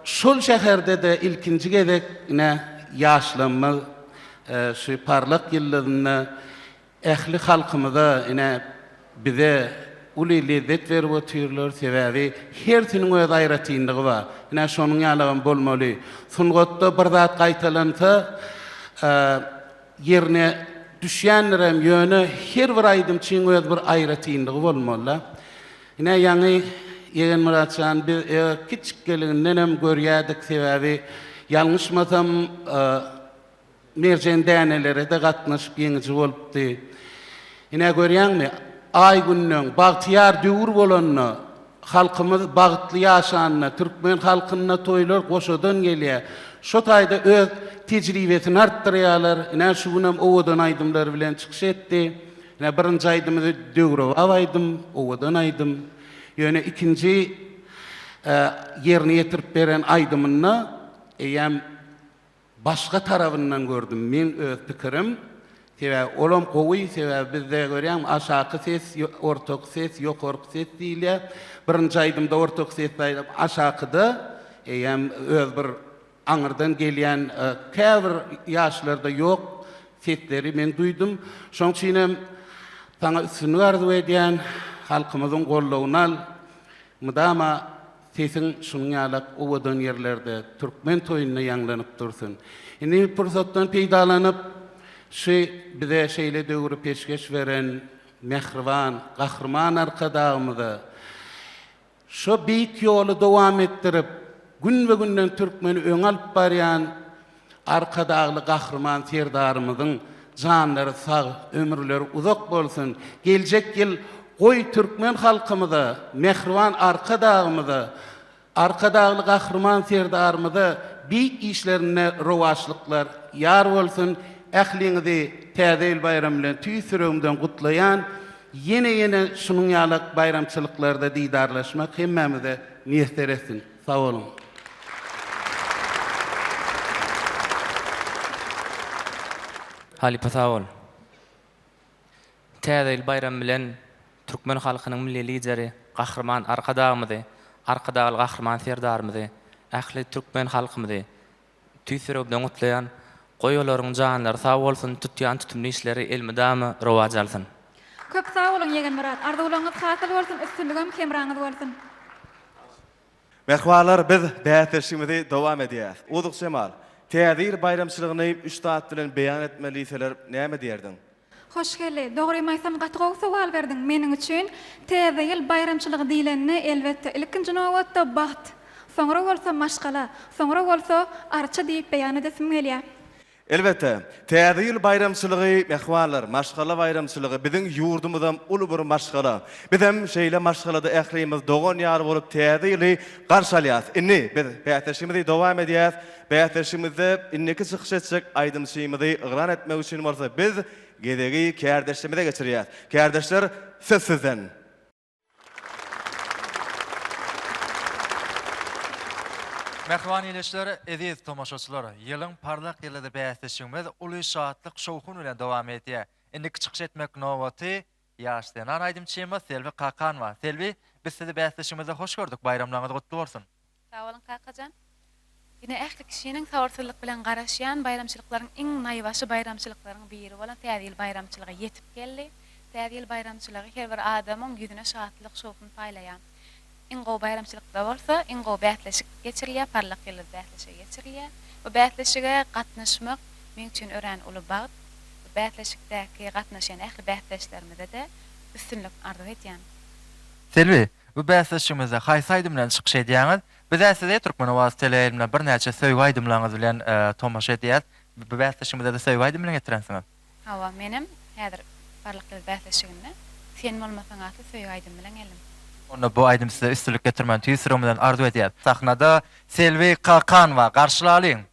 Speaker 12: Şol şäherde de ilkinji gezek ýaşlanma şu parlak ýyllaryny ähli halkymyza bize uly lezzet berip otyrlar sebäbi her tiniň öz aýratyndygy bar. Şonuň ýalygy bolmaly. Sungatda bir zat gaýtalansa ýerine düşýänlerem ýöne her bir aýdym çiň öz bir aýratyndygy bolmaly. Ýani Ýegen Muratçan biz kiçik geliginden hem görýärdik sebäbi ýalňyşmasam merjen dänelere de gatnaşyp ýeňiji bolupdy. Görýärmi? Ay günnüň bagtyar döwür bolanyny halkymyz bagtly ýaşanyny türkmen halkyna toýlar goşadan gelýär. Şo taýda öz tejribesini artdyrýarlar. Şu günüm owadan aýdymlar bilen çykyş etdi. Birinji aýdymyzy döwrüp aýdym, owadan aýdym. Ýöne ikinji ýerine ýetirip beren aýdymyny eýem başga tarabyndan gördüm. Men öz pikirim olam gowy sebäbi bizde görýän aşaky ses, ortak ses, ýokarky ses diýilýär. Birinji aýdymda ortak ses aýdyp aşakyda eýem öz bir aňyrdan gelýän käbir ýaşlarda ýok sesleri men duýdum. Şoň üçin hem taňa üstünlük arzu edýän halkymyzyň gollawyny al, mudama sesin şunuň ýalap owadan ýerlerde türkmen toýuny ýanglanyp dursun. Indi pursatdan peýdalanyp şu bize şeýle döwrü peşkeş beren mehriban, Gahrman Arkadağymyzy şu beýik ýoly dowam etdirip gün we günden türkmeni öň alyp barýan Arkadagly Gahrman serdarymyzyň janlary sag, ömürleri uzak bolsun. Geljek ýyl goý türkmen halkymyzy, mehriban Arkadağymyzy, Arkadagly Gahrman serdarymyzy beýik işlerine rowaşlyklar ýar bolsun. Ähliňizi täze ýyl bayram bilen tüýsürümden gutlaýan yine şunun ýaly bayramçylyklarda diýdarlaşmak hemmemize niýetler etsin. Sag bolun.
Speaker 13: Halipa sağol. Täze bayram bilen Türkmen halkynyň milli lideri, gahrman arkadağymyzy, arkadagy gahrman serdarymyzy, ähli Türkmen halkymyzy tüýsürobdan gutlayan, goýolaryň janlary sag bolsun, tutýan tutumly işleri elmidamy rowaj alsyn.
Speaker 2: Köp sağ olun Ýegen Murat. Arzuwlaryňyz hasy bolsun, üstünligim hemraňyz bolsun.
Speaker 1: Mehwalar biz bäherşimizi dowam edýär. Uduq Şemal, täze bayramçylygyny 3 saat bilen beýan etmeliseler näme diýerdin?
Speaker 2: Hoş geldi. Dogry maýsam gatgaw sowal berdiň. Meniň üçin täze ýyl bayramçylygy diýilende elbetde ilkinji nowatda baht. Soňra bolsa maşgala, soňra bolsa arça diýip beýan edesim gelýär.
Speaker 1: Elbette, täze ýyl bayramçylygy, mehwalar, maşgala bayramçylygy biziň ýurdumyzda uly bir maşgala. Biz hem şeýle maşgalada ählimiz dogan ýaly bolup täze ýyly garşalýas. Inni biz bäherşimizi dowam edýäs. Bäherşimizde inniki çykyş etjek aýdymşymy ygran etmek üçin bolsa biz gedegi kärdeşimize geçirýäs. Kärdeşler söz sizden.
Speaker 5: Mehwan ileşleri ediz tomaşaçylar. Ýylyň parlak ýylda bäherşimiz uly şatlyk şowkun bilen dowam etýär. Indiki çykyş etmek nowaty ýaşlanan aýdymçymy Selvi Kakanova. Selvi, biz sizi bäherşimize hoş gördük. Bayramlaryňyz gutly bolsun.
Speaker 10: Sağ olun Kakajan. Yine ähli kişiniň sawurçylyk bilen garaşýan bayramçylyklaryň iň naýbaşy bayramçylyklaryň biri bolan täze ýyl bayramçylygy ýetip geldi. Täze ýyl bayramçylygy her bir adamyň ýüzüne şatlyk şowkun paýlaýan. Iň gowy bayramçylykda bolsa, iň gowy bäherleşik geçirýär, parlak ýyly bäherleşik geçirýär. Bu bäherleşige gatnaşmak men üçin ören uly bagyt. Bu bäherleşikdäki gatnaşan ähli bäherleşlerimize de üstünlük arzu etýän.
Speaker 5: Selvi, bu bäherleşigimizde haýsy aýdymlaryň çykyş edýäňiz? Biz äside Türkmen Owaz teleýilimde bir näçe söýgü aýdymlaryňyz bilen tomaşa edýäs. Bu bäherleşigimizde de söýgü aýdymlaryň getirensiňiz.
Speaker 10: Hawa menem häzir parlak ýyly bäherleşigimde sen bolmasaň atly söýgü aýdym bilen elim.
Speaker 5: Onda bu aýdym size üstünlük getirmän tüýsürüm bilen arzu edýär. Sahnada Selvi Kakanova garşylalyň.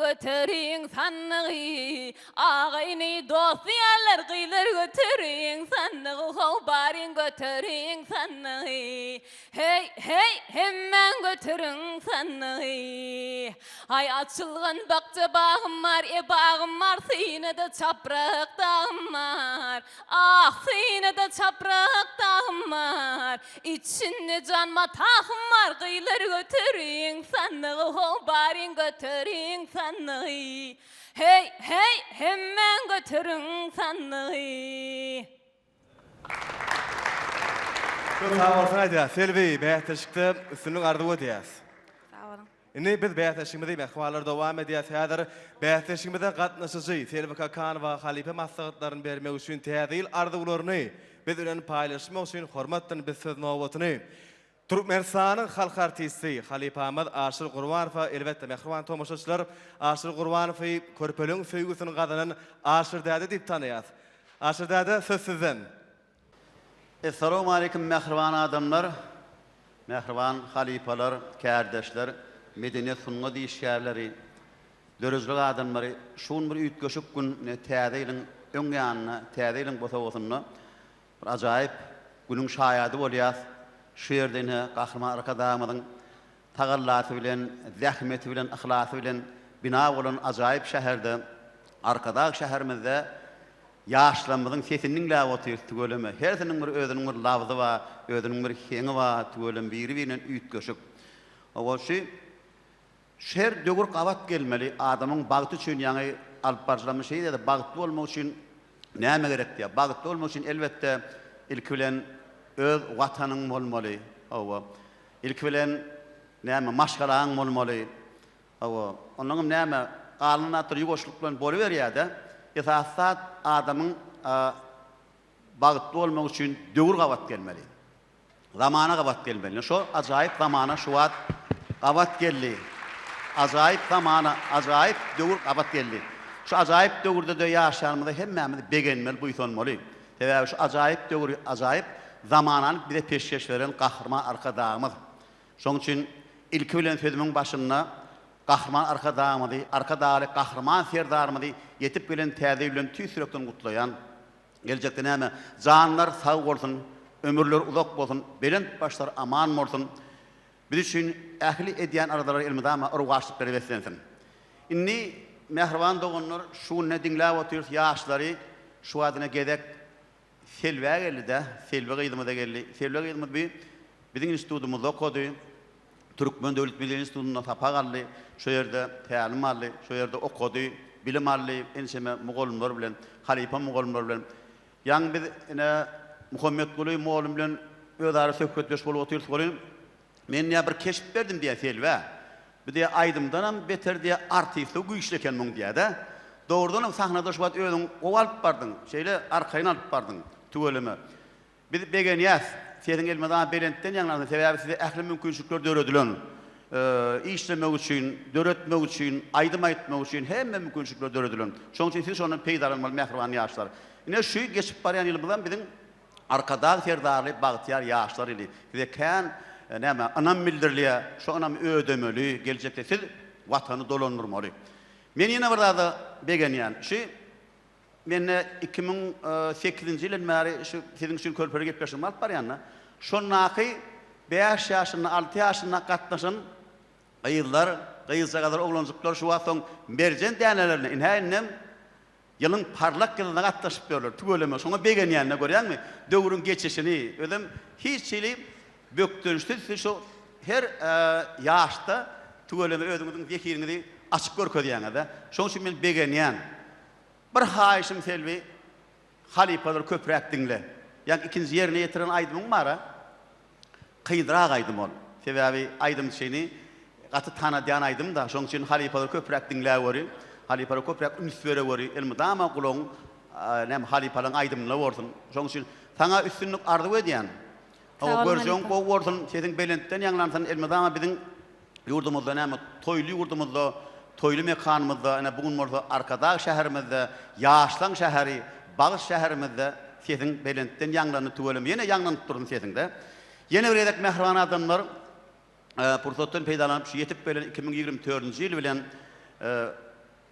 Speaker 14: götürün sanığı Ağayni dosyalar kıylar götürün sanığı Hobarin götürün sanığı Hey hey hemen götürün sanığı Ay açılgan bakça bağım var bağım var Sine de çaprak dağım var Ah sine de çaprak dağım var İçinde can matahım var Kıylar götürün sanığı Hobarin götürün sanığı Hey hey hemen götürün sanığı
Speaker 1: Çok sağ olsun ayda. Selvi, bähteşikde üstünlük ardı ödeyäs.
Speaker 14: Sağ olun.
Speaker 1: Indi biz bähteşigimizde mehwalar dowam edýäs. Häzir bähteşigimizde gatnaşyjy Selvi Kakan we Halipe maslahatlaryny bermek üçin täzil arzuwlaryny biz bilen paýlaşmak üçin hormatdan biz söz nowbatyny Türkmenistanyň halk artisti Halipamad Aşyr Gurwanow elbetde mehriban tomoşaçylar Aşyr Gurwanow körpeliň söýgüsini gazanan Aşyr däde diýip tanýar. Aşyr däde söz sizden.
Speaker 15: Assalamu alaikum mehriban adamlar, mehriban halipalar, kardeşler, medeniyet sunma diýişýärleri, dörüzlük adamlary, şuun bir ütgeşik gün täzeýliň öň ýanyna, täzeýliň bosawasyna bir ajaýyp günüň şaýady bolýar. Şu yerden Gahrman Arkadağymyň tagallasy bilen, zähmeti bilen, ihlasy bilen bina bolan ajaýyp şäherde, Arkadağ şäherimizde yaşlanmyň sesiniň lawatı tügeleme. Her seniň bir özüniň bir lawzy bar, özüniň bir heňi bar, tügelem biri-birine ütgeşik. O şu şer dögür gabat gelmeli, adamyň bagty üçin ýaňy alyp barjylamy şey de bagty bolmak üçin näme gerek diýär. Bagty bolmak üçin elbetde ilk bilen öz watanyň bolmaly. Hawa. İlk bilen näme maşgalaň bolmaly. Hawa. Onuň näme galynatry ýugoşlyk bilen bolu berýär-de. Esasat adamyň bagty bolmak üçin döwür gabat gelmeli. Zamana gabat gelmeli. Şo ajaýyp zamana şu wagt gabat geldi. Ajaýyp zamana, ajaýyp döwür gabat geldi. Şu ajaýyp döwürde de ýaşarmyda hemmemiz begenmeli, buýsanmaly. Sebäbi şu ajaýyp döwür, ajaýyp zamanan bir de peşkeş veren Gahrman Arkadağymyz. Şoň üçin ilki bilen sözümiň başynda Gahrman Arkadağymyzy, Arkadagy Gahrman serdarymyzy yetip gelen täze bilen tüýsürekden gutlaýan, geljekde näme janlar sag bolsun, ömürler uzak bolsun, belent başlar aman bolsun. Biz üçin ähli edýän aradalar ilmidama urgaşlyk berýärsin. Inni mehriban doganlar şu ne dinläp otyr ýaşlary şu adyna gedek Selve geldi de, Selve gydymyza geldi. Selve gydymy biziň institutymyzda okudy. Türkmen Döwlet Milli Institutyna tapa galdy. Şu ýerde tälim aldy, şu ýerde okudy, bilim aldy, enşeme mugallimler bilen, Halipa mugallimler bilen. Ýa-ni biz ene Muhammed Guly mugallim bilen özara söhbetleş bolup otyrdyk. Men ýa bir keşip berdim diýär Selve. Bir de aýdymdan beter diýär artistly güýçli ekenmiň diýär-de. Doğrudan sahnada şu wagt özüň owalyp bardyň, şeýle arkaýyn alyp bardyň, tügeleme. Biz begenýäs, seň elmeden belentden ýaňlarynda sebäbi size ähli mümkinçilikler döredilen. İşlemek üçin, döretmek üçin, aýdym aýtmak üçin hemme mümkinçilikler döredilen. Şoň üçin siz şonu peýdalanmaly mehriban ýaşlar. Ine şu geçip barýan ýyldan biziň Arkadagy serdarly bagtyar ýaşlar idi. Size kän näme anam bildirliýär, şu anam ödemeli, geljekde siz watany dolandyrmaly. Men ýene bir zada begenýän. Şu men 2008-nji ýyl märi şu siziň üçin körpere gepleşim alyp barýanna. Şonnaky 5 ýaşyna, 6 ýaşyna gatnaşan aýyllar, gyýysa kadar oglanjyklar şu wagtdan berjen dänelerine inhänem ýylyň parlak ýylyna gatnaşyp berler. Tügeleme şoňa begenýänine görýärmi? Döwrüň geçişini, özüm hiç şeýle bökdürüşdi şu her ýaşda tügeleme özüňiziň zekirini açık görkezýäňde. Şoň üçin men begenýän. Bir haýşym Selvi halipalar köprek dinle. Ýa-ni ikinji ýerine ýetiren aýdymyň bara. Kıydırak aydym ol. Sebäbi aydym şeýni gaty tanadýan aydym da, şoň üçin halipalar köprek dinläp bori, halipalar köprek ünsbere bori, elmydama gulaň näme halipalaryň aydymly bolsun. Şoň üçin saňa üstünlük ardy edýän. O görjüň go bolsun, seň belentden ýaňlansyn elmydama biziň ýurdumyzda näme toýly ýurdumyzda, toýly mekanymyzda, ana bugun morda Arkadagy şäherimizde, ýaşlaň şäheri, Bagyş şäherimizde seň belentden ýaňlanyp tügelem, ýene ýaňlanyp durdum seňde. Yine bir edek mehriban adamlar pursatdan peýdalanyp şu yetip gelen 2024-nji ýyl bilen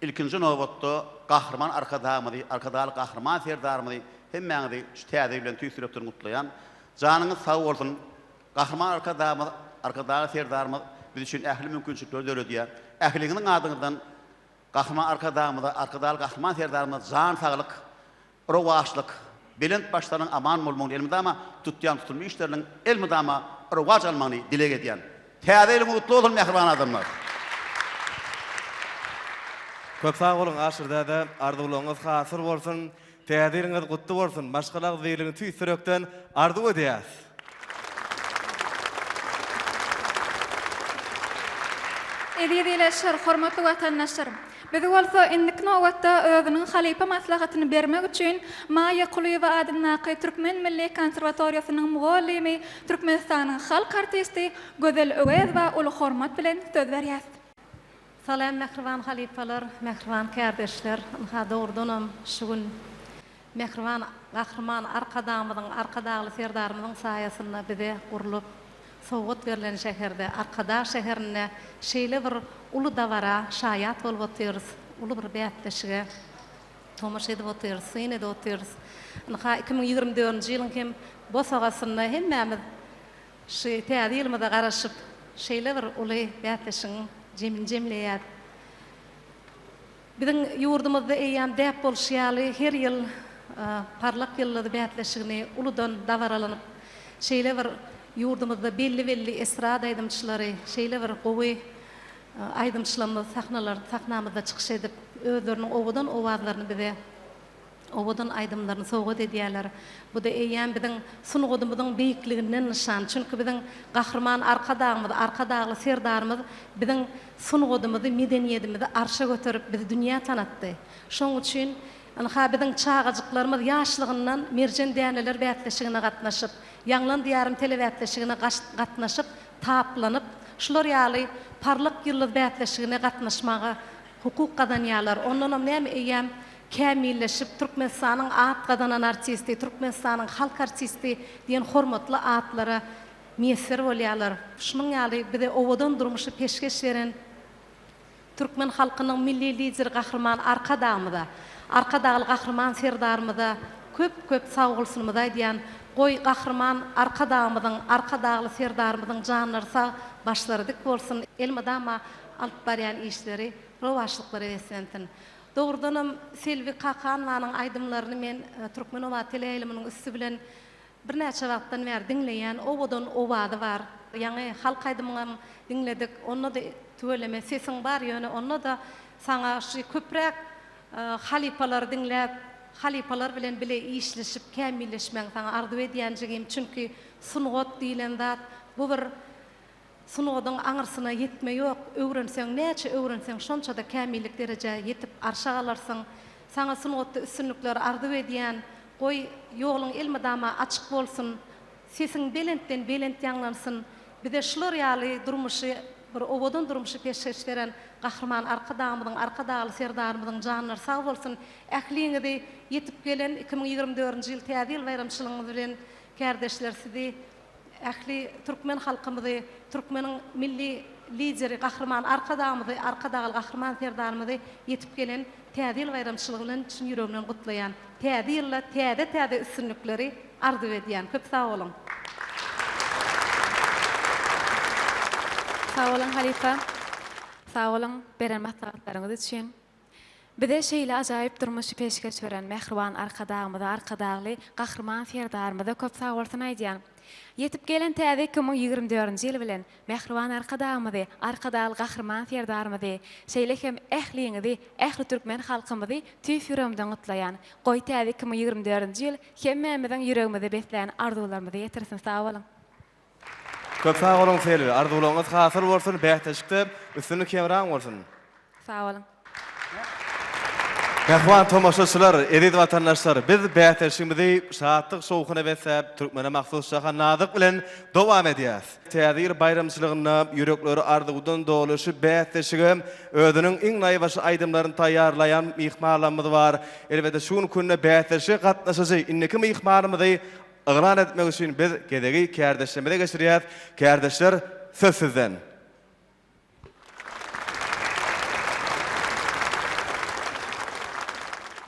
Speaker 15: ilkinci nowbatda gahrman arkadaly gahrman serdarymyzy hemmäňizi şu täze bilen tüýsürip gutlaýan. Janyňyz sag bolsun. Gahrman arkadaly serdarymyz biz üçin ähli mümkinçilikler döredýär. Ähliginiň adyňdan gahrman arkadaly gahrman serdarymyz jan saglyk, rowaşlyk, bilent başlaryň aman bolmagy elmydama tutýan tutulmy işleriniň elmydama rowaj almagy dilek edýän. Täze ile mutlu bolun mehriban adamlar.
Speaker 1: Köp sağ olun aşırda da arzuwlaryňyz hasır bolsun, täzeliňiz gutly bolsun, başgalar zeyliňi tüýsürekden arzuw edýäs.
Speaker 2: Edýärler, hormatly watandaşlarym. Biz bolsa indik nowatda özüniň halipa maslahatyny bermek üçin Maya Kuliýewa adyndaky Türkmen Milli Konserwatoriýasynyň mugallymy, Türkmenistanyň halk artisti Gözel Öwezba uly hormat bilen söz berýär.
Speaker 16: Salam mehriban halifalar, mehriban kardeşler. Ha doğrudanam şugul mehriban gahrman arkadaly serdarymyzyň saýasynda bize gurulup sowgat berilen şäherde, Arkadaş şäherine şeýle bir uly dawara şaýat bolup otyryz. Uly bir bätleşige tomaş edip otyryz, syny edip otyryz. Ha 2024-nji ýylyň hem bosagasynda hemmämiz şu täze ýylmyda garaşyp şeýle bir uly bätleşiň jemleýär. Biziň ýurdumyzda eýýän däp bolşýaly her ýyl parlak ýyllary bätleşigini uludan dawaralanyp şeýle bir ýurdumyzda belli esrad aýdymçylary, şeýle bir gowy aýdymçylarymyz sahnamyzda çykyş edip özleriniň owadan owazlaryny bize owadan aýdymlaryny sowgat edýärler. Bu da eýýän biziň sunugudymyzyň beýikliginden nişan. Çünki biziň gahrman arkadaly serdarymyz biziň sunugudymyzy, medeniýetimizi arşa götürüp bizi dünýä tanatdy. Şoň üçin biziň çağajyklarymyz ýaşlygyndan merjen däneler bätleşigine gatnaşyp, ýanglan diýarym telebätleşigine gatnaşyp, taplanyp, şular ýaly parlak ýylly bätleşigine gatnaşmaga hukuk gadanýarlar. Ondan näme eýýän kämilleşip Türkmenistanyň at gadanan artisti, Türkmenistanyň halk artisti diýen hormatly atlara meýesser bolýarlar. Şunyň ýaly bize owadan durmuşy peşkeş beren Türkmen halkynyň milli lider gahrman arkadaly gahrman serdarymyza köp sag bolsunmyz diýen goý gahrman arkadaly serdarymyzyň janlary sag başlary dik bolsun, elmadama alyp barýan işleri, rowaşlyklary wesentin. Doğrudanam Selvi Kakanwanyň aýdymlaryny men Türkmen owa teleýiliminiň üstü bilen bir näçe wagtdan bäri dinleýän owadan owady bar. Ýani halk aýdymyny dinledik. Onda da töweleme sesiň bar ýöne onda da saňa şu köprek halipalar dinläp, halipalar bilen bile işleşip kämilleşmäň saňa arzu edýänjigim. Çünki sunugat diýilen zat bu bir sunugadyň aňyrsyna ýetme ýok. Öwrenseň, näçe öwrenseň şonça da kämillik derejä ýetip arşa galarsyň. Saňa sunugatda üstünlikler arzu edýän goý ýoluň elmydama açyk bolsun. Sesiň belentden belent ýanglansyn. Bize şular ýaly durmuşy bir owadan durmuşy peşkeş beren gahrman arkadaly serdarymyzyň janlary sag bolsun. Ähliňizi ýetip gelen 2024-nji ýyl täze ýyl bayramçylygyňyz bilen kardeşler sizi ähli Türkmen halkymyzy, Türkmeniň milli lideri gahrman arkadaly gahrman serdarymyzy ýetip gelen täze ýyl bayramçylygy bilen çyn ýüregimden gutlaýan. Täze ýylda täze üstünlikleri arzu edýän. Köp sag bolun.
Speaker 14: Sağ olun halifa. Sağ olun beren maslahatlaryňyz üçin. Bize şeýle ajaýyp durmuşy peşkeş beren mehriban arkadaly gahrman serdarymyza köp sag bolsun aýdýan. Yetip gelen täze 2024-nji ýyl bilen mehriban arkadaly gahrman serdarymyzy şeýle hem ähliňizi, ähli türkmen halkymyzy tüýsüremden gutlaýan. Goý täze 2024-nji ýyl hemmämiziň ýüregimizde besleýän arzuwlarymyzy ýetirsin. Sag bolun.
Speaker 1: Köp sağ olun Selvi. Arzuwlaryňyz hasır bolsun, bähteşikde üstünlik kemran bolsun.
Speaker 14: Sag olun.
Speaker 1: Mehriban tomaşaçylar, edid watandaşlar, biz bähteşigimizi şatlyk şowkuny besläp Türkmene mahsus şahan nazyk bilen dowam edýäs. Täze ýyl bayramçylygyna ýürekleri arzuwdan dolaşyp bähteşigi özüniň iň naýbaşy aýdymlaryny taýýarlaýan mihmanlarymyz bar. Elbetde şuň günde bähteşi gatnaşajy inneki mihmanymyzy ıglan etmek üçin biz gedegi kardeşlerimize geçirýäs. Kardeşler söz sizden.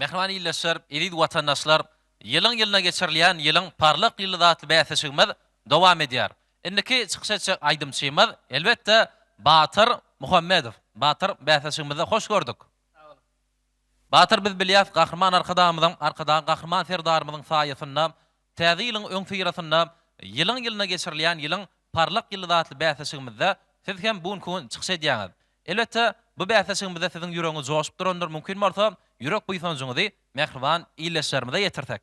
Speaker 4: Mehriban illeşler, edid vatandaşlar, yılın yılına geçirilen yılın parlak yıldatlı bäsişigimiz dowam edýär. Indiki çykşaçy aýdymçymyz elbetde Batır Muhammedow. Batır bäsişigimizde hoş gördük. Batır biz bilýäs gahrman arkadamyzyň, arkadan gahrman serdarymyzyň saýasynda, täze ýylyň öňsirasynda, yılın yılına geçirilen yılın parlak yıldatly bäsişigimizde siz hem bugun çykşa edýäňiz. Elbetde bu bäsişigimizde siziň ýüregiňiz joşup durandyr, mümkin bolsa ýürek buýsanjyňyzy Mehriban illeşlerimize ýetirtek.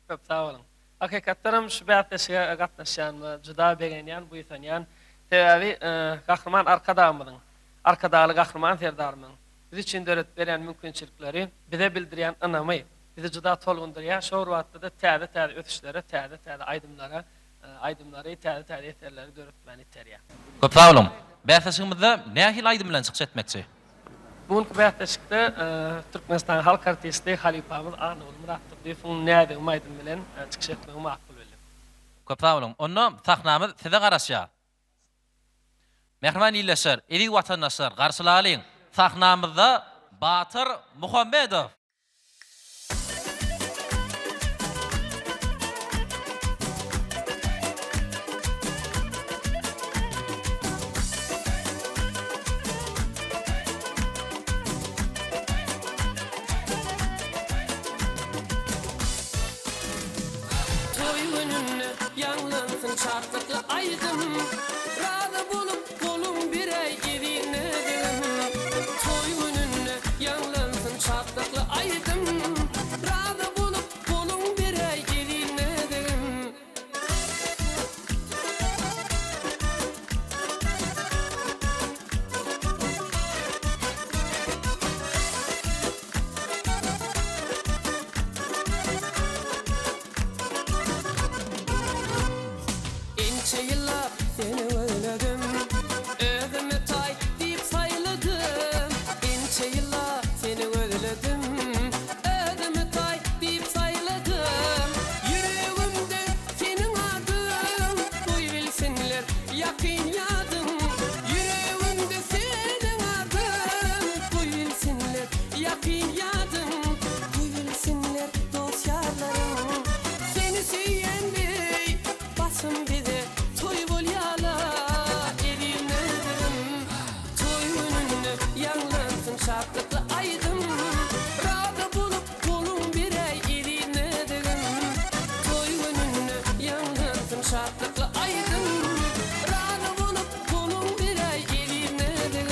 Speaker 17: Köp sağ olun. Hakikatlerim şu bäsişige gatnaşan, juda begenýän, buýsanýan, täze gahrman arkadaly gahrman serdarymyň biz için döret beren mümkinçilikleri bize bildirýän ynamy, bizi juda tolgundurýar. Şo wagtda da täze ötüşlere, täze aýdymlary, täze eserleri döretmän iterýär.
Speaker 4: Köp sağ olun. Bäsişigimizde nähil aýdym bilen çykşa etmekçi?
Speaker 17: Bugünkü bäsişikde Türkmenistan halk artisti Halipamyz Anul Muratdyň näde umaydym bilen çykşa etmegi makul boldy.
Speaker 4: Köp sağ olun. Onu sahnamyz size garaşýar. Mehriban illeşler, edi watandaşlar, garşylalyň. Sahnamyzda Batır Muhammedow.
Speaker 18: Çarpıklı aydım, razı bulup kolum bir ay gerinedim. Toy gününü yanlansın çarpıklı aydım, razı bulup kolum bir ay gerinedim. Yıllar seni özledim, özümü tay deyip sayladım. İnce yıllar seni özledim, özümü tay deyip sayladım. Yüreğimde senin adın, duy bilsinler yakın yadım. Yüreğimde senin adın, duy bilsinler yakın yadım. Duy bilsinler dost yarlarım, seni süyen bey basın bize. Toy bolyala erinedim, toy gününü yanlansın şartlıklı aydım, razı bulup kolum bir ay erinedim. Toy gününü yanlansın şartlıklı aydım, razı bulup kolum bir ay erinedim.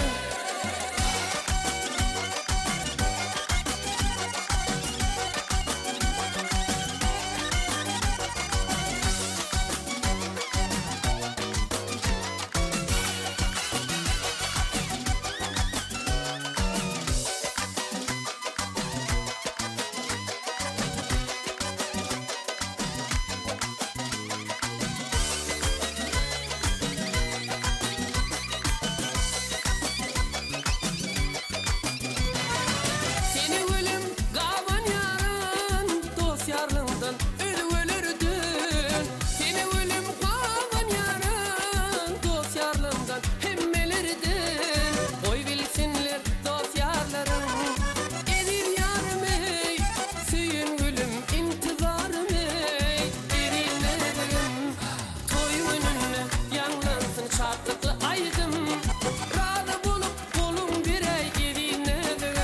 Speaker 18: Seni ölüm gavan yarın, dost yarlığından ölürdün. Seni ölüm gavan yarın, dost yarlığından hemmelirdin. Oy bilsinler dost yarlarım, edir yarım ey, süyün gülüm intizarım ey, erinedim. Toy gününü yanlansın çarpıklı aydım, razı bulup kolum bir ay gerinedim.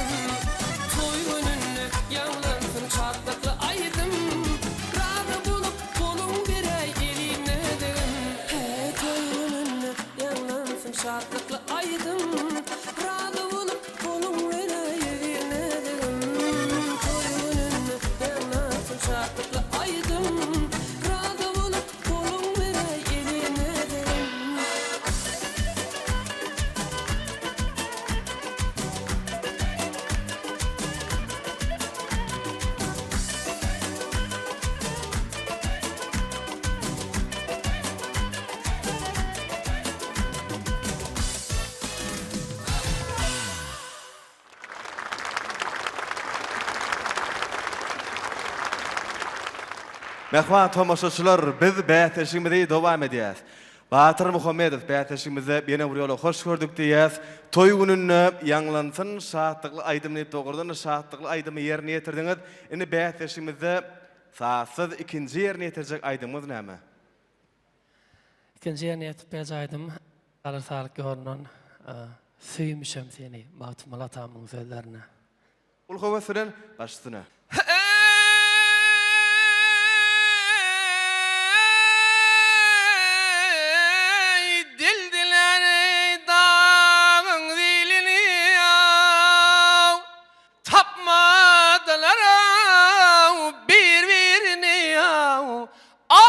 Speaker 18: Toy gününü yanlansın çarpıklı aydım, razı bulup kolum bir ay gerinedim. Hey toy gününü yanlansın çarpıklı aydım, razı bulup kolum bir ay gerinedim. Toy gününü yanlansın çarpıklı aydım, razı bulup kolum bir ay gerinedim.
Speaker 1: Mehriban tomoşaçylar, biz bäsişigimizi dowam edýäs. Batır Muhammedov bäteşimize bene burýaly hoş gördük diýäs. Toý gününe ýanglansyn, şahatlykly aýdymny dogurdan, şahatlykly aýdymy ýerine ýetirdiňiz. Indi bäteşimize sasyz ikinji ýerine ýetirjek aýdymyz näme?
Speaker 17: İkinci ýerine ýetip berýärdim. Alar sağlyk görnän süýmüşem seni Matmul atamyň sözlerine.
Speaker 1: Ul howasyndan başsyna.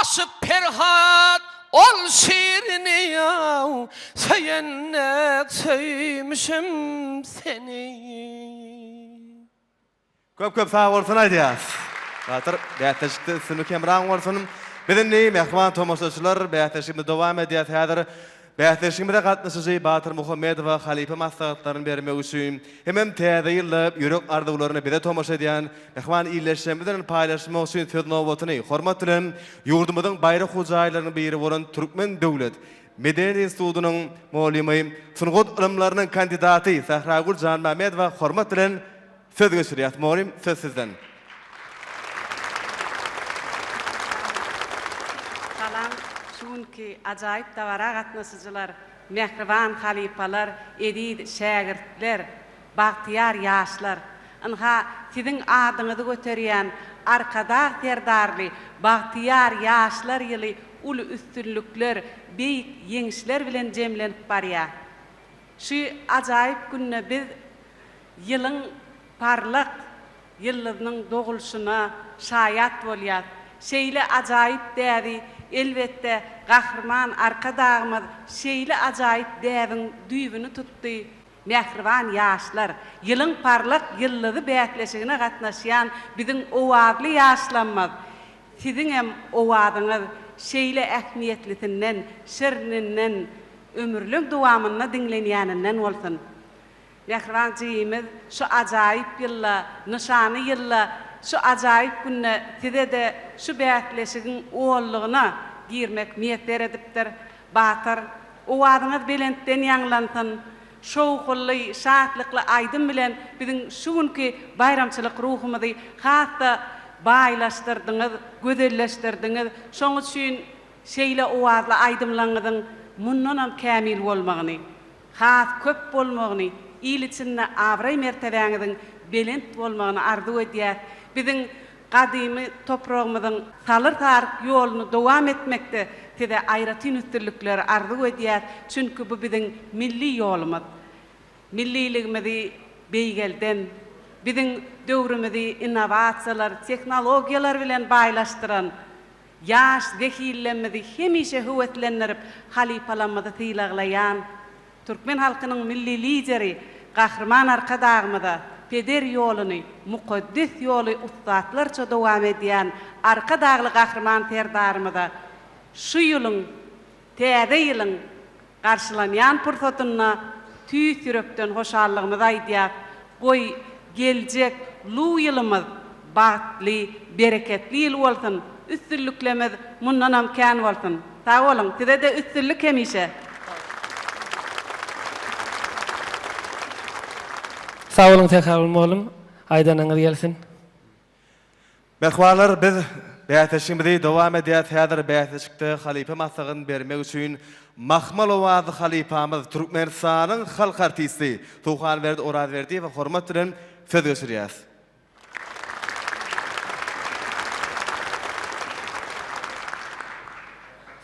Speaker 18: Aşık perhat ol şiirini yav Söyenne söymüşüm seni
Speaker 1: Köp sağ bolsun aýdýas. Batır bäteşikde sünü kemran bolsun. Bizinni mehman tomoşaçylar bäteşimde dowam edýär. Häzir bäteşimde gatnaşyjy Batır Muhammedow we Halipa maslahatlaryny bermek üçin hemem täze ýyllap ýürek arzuwlaryny bize tomoşa edýän mehman ýyleşmeden paýlaşmak üçin söz nowatyny hormat bilen ýurdumyzyň baýrak hojaýlarynyň biri bolan Türkmen Döwlet Medeni Institutynyň muallimi, Sungut ilmlarynyň kandidaty Sahragul Janmamedow hormat bilen söz geçirýär. Muallim, söz sizden.
Speaker 19: Şunki ajaýyp dawara gatnaşyjylar, mehriban halipalar, edid şägirtler, bagtyar ýaşlar. Anha siziň adyňyzy göterýän arkada terdarly bagtyar ýaşlar ýyly ulu üstünlükler, beýik ýeňişler bilen jemlenip barýar. Şu ajaýyp günne biz ýylyň parlak ýyllygynyň dogulşuna şaýat bolýar. Şeýle ajaýyp däri elbette gahrman arka dağımız şeýle ajaýyp däwiň düýbüni tutdy. Mehriban ýaşlar, ýylyň parlak ýyllygy bätleşigine gatnaşýan biziň owagly ýaşlanmaz. Siziň hem owadyňyz şeýle ähmiýetlisinden, şerninden, ömürlük dowamyna diňlenýäninden bolsun. Mehriban jyýymiz şu ajaýyp ýylla, nişany ýylla, şu ajaýyp günne size de şu bätleşigiň owallygyna girmek niýetler edipdir. Batır, owadyňyz belentden ýanglansyn, şowkully, şatlykly aýdym bilen biziň şu günki bayramçylyk ruhumyzy hatda baýlaşdyrdyňyz, gözelleşdirdiňiz. Şoň üçin şeýle owadly aýdymlaryňyzyň mundan hem kämil bolmagyny, has köp bolmagyny, il içinde awray mertebeňiziň belent bolmagyny arzu edýär. Biziň gadymy toprağymyzyň salyr taryk ýoluny dowam etmekde tede aýratyn üstünlikleri arzu edýär. Çünki bu biziň milli ýolumyz. Milliligimizi beýgelden, biziň döwrümizi innovasiýalar, tehnologiýalar bilen baýlaşdyran ýaş zehillerimizi hemişe hüwetlendirip halipalanmada tyýlaglaýan Türkmen halkynyň milli lideri, gahrman arka dağımyda peder ýoluny, mukaddes ýoly ustatlarça dowam edýän arka dağly gahrman terdarymyda şu ýylyň, täze ýylyň garşylanýan pursatyna tüýs ýürekden hoşallygymyzy aýdýar. Goý geljek luw ýylymyz bagtly, bereketli ýyl bolsun. Üstünlüklerimiz mundan hem kän bolsun. Sag bolun, size de üstünlük hemişe.
Speaker 17: Sağ olun tekrar oğlum. Aydanyňyz gelsin.
Speaker 1: Merhabalar, biz bäteşimizi dowam edýär. Häzir bäteşikde Halipa maslahatyny bermek üçin Mahmal owazy halipamyz Türkmenistanyň halk artisti Tuğhan Berdi oraz berdi we hormat bilen söz geçirýär.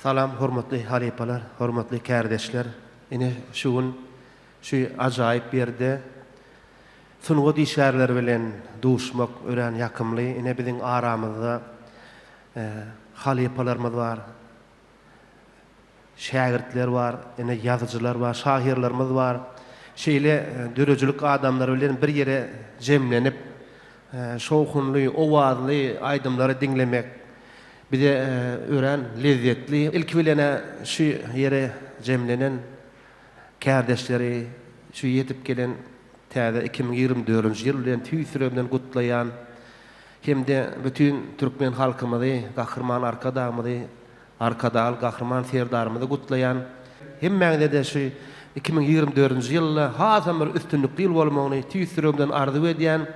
Speaker 20: Salam hormatly halipalar, hormatly kärdeşler. Ine şu gün şu ajaýyp berde sungut işärler bilen duşmak ören ýakymly. Ine biziň aramyzda halipalarymyz bar, şägirtler bar, ine ýazyjylar bar, şahyrlarymyz bar. Şeýle dörejlik adamlar bilen bir ýere jemlenip şowkunly, owazly aýdymlary diňlemek bir de ören lezzetli. İlk bilene şu yere jemlenen kärdeşleri, şu yetip gelen täze 2024-nji ýyl bilen tüýsüremden gutlaýan hem de bütün Türkmen halkymyzy, gahrman arka dağymyzy arkadaal gahrman serdarymyzy gutlayan hemmeňde de şu 2024-nji ýylda hasam bir üstünlikli ýyl bolmagyny tüýsürümden arzu edýän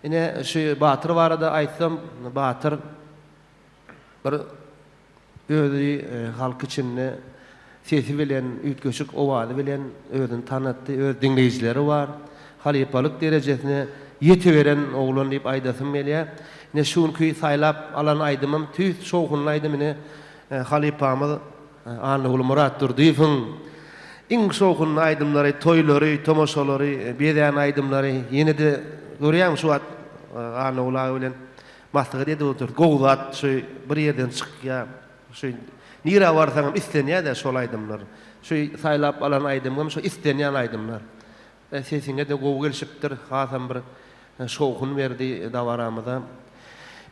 Speaker 20: ine şu Batyr barada aýtsam Batyr bir özü halk içinde sesi bilen üýtgeşik owady bilen özüni tanıtdy, öz dinleýijileri bar. Halipalyk derejesine ýeteberen oglan diýip aýdasym gelýär. Ne şunky saýlap alan aýdymym tüýs şowhunly aýdymyny halipamyz Anugul Murat Durdyýewiň iň şowhunly aýdymlary, toýlary, tomoşalary, beýän aýdymlary ýene-de görýän şu wagt Anugul bilen maslahat edip otur. Gowlat şu bir ýerden çykýar. Şu nira barsaňam istenýär de şol aýdymlar. Şu saýlap alan aýdymym şu istenýän aýdymlar. Sesine de gow gelşipdir. Hasam bir şowhun berdi dawaramyza.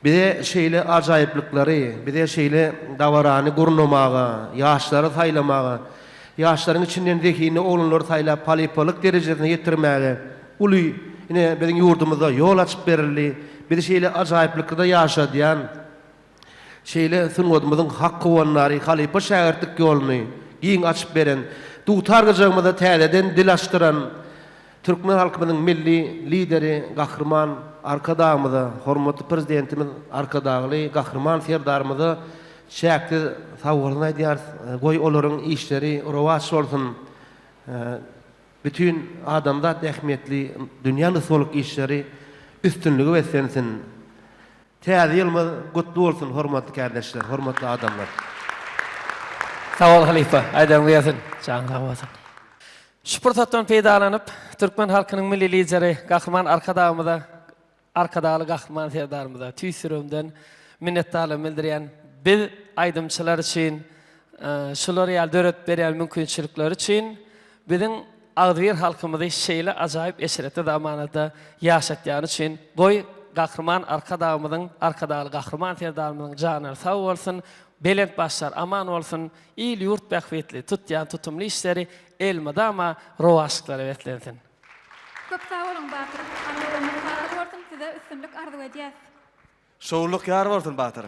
Speaker 20: Bir de şeýle ajaýyplyklary, bir de şeýle dawarany gurnamaga, ýaşlary saýlamaga, ýaşlaryň içinden zekini oglanlar saýlap halipalyk derejesine ýetirmäge, uly ine biziň ýurdumyzda ýol açyp berildi. Bir de şeýle ajaýyplykda ýaşadýan şeýle sunwadymyzyň hakkı bolanlary halipa şähertlik ýoluny giň açyp beren, dutar gyjagymyza täzeden dil açdyran Türkmen halkymyzyň milli lideri, gahrman arkadağımyza, hormatly prezidentimiz arkadağly gahrman serdarymyza şäkli sawgalyny aýdýar. Goý olaryň işleri rowaç bolsun. Bütün adamzat ähmiýetli dünýäni solyk işleri üstünlügi beslensin. Täze ýylymyz gutly bolsun hormatly kardeşler, hormatly adamlar.
Speaker 17: Sağ ol halifa, aýdan goýasyn. Jaň sag bolsun. Şu fırsatdan peýdalanyp Türkmen halkynyň milli lideri gahrman arkadaly gahrman serdarymyza tüýsürümden minnetdarlyk bildirýän biz aýdymçylar üçin şolary ýaly döret berýän mümkinçilikler üçin biziň agdyr halkymyzy şeýle ajaýyp eşrete zamanada ýaşatýan üçin goý gahrman arkadaly gahrman serdarymyzyň janyny sag bolsun. Belent başlar aman bolsun, il yurt bähwetli tutýan tutumly işleri elmadama rowaşlyklary betlensin.
Speaker 2: Köp sağ olun Batyr. Anadolu bolsun size üstünlük arzu edýäs.
Speaker 1: Şowluk ýar bolsun Batyr.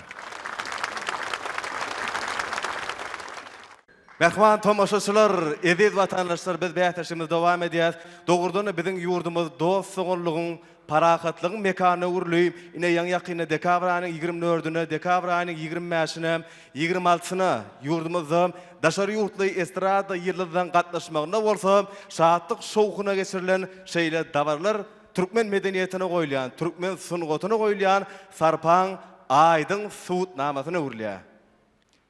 Speaker 1: Mehman tomoşaçylar, eziz watandaşlar, biz bähtäşimiz dowam edýäs. Dogurdan biziň ýurdumyz dost soňurlygyň parakatlygyň mekany urly, ine ýaňyakyna dekabr aýynyň 24-üne, dekabr aýynyň 25-üne, 26-syna ýurdumyzda daşary ýurtly estrada ýyllardan gatnaşmagyna bolsa, şatlyk şowhuna geçirilen şeýle dawarlar türkmen medeniýetine goýulýan, türkmen sungatyna goýulýan Sarpan Aýdyň suwut namasyny urlýar.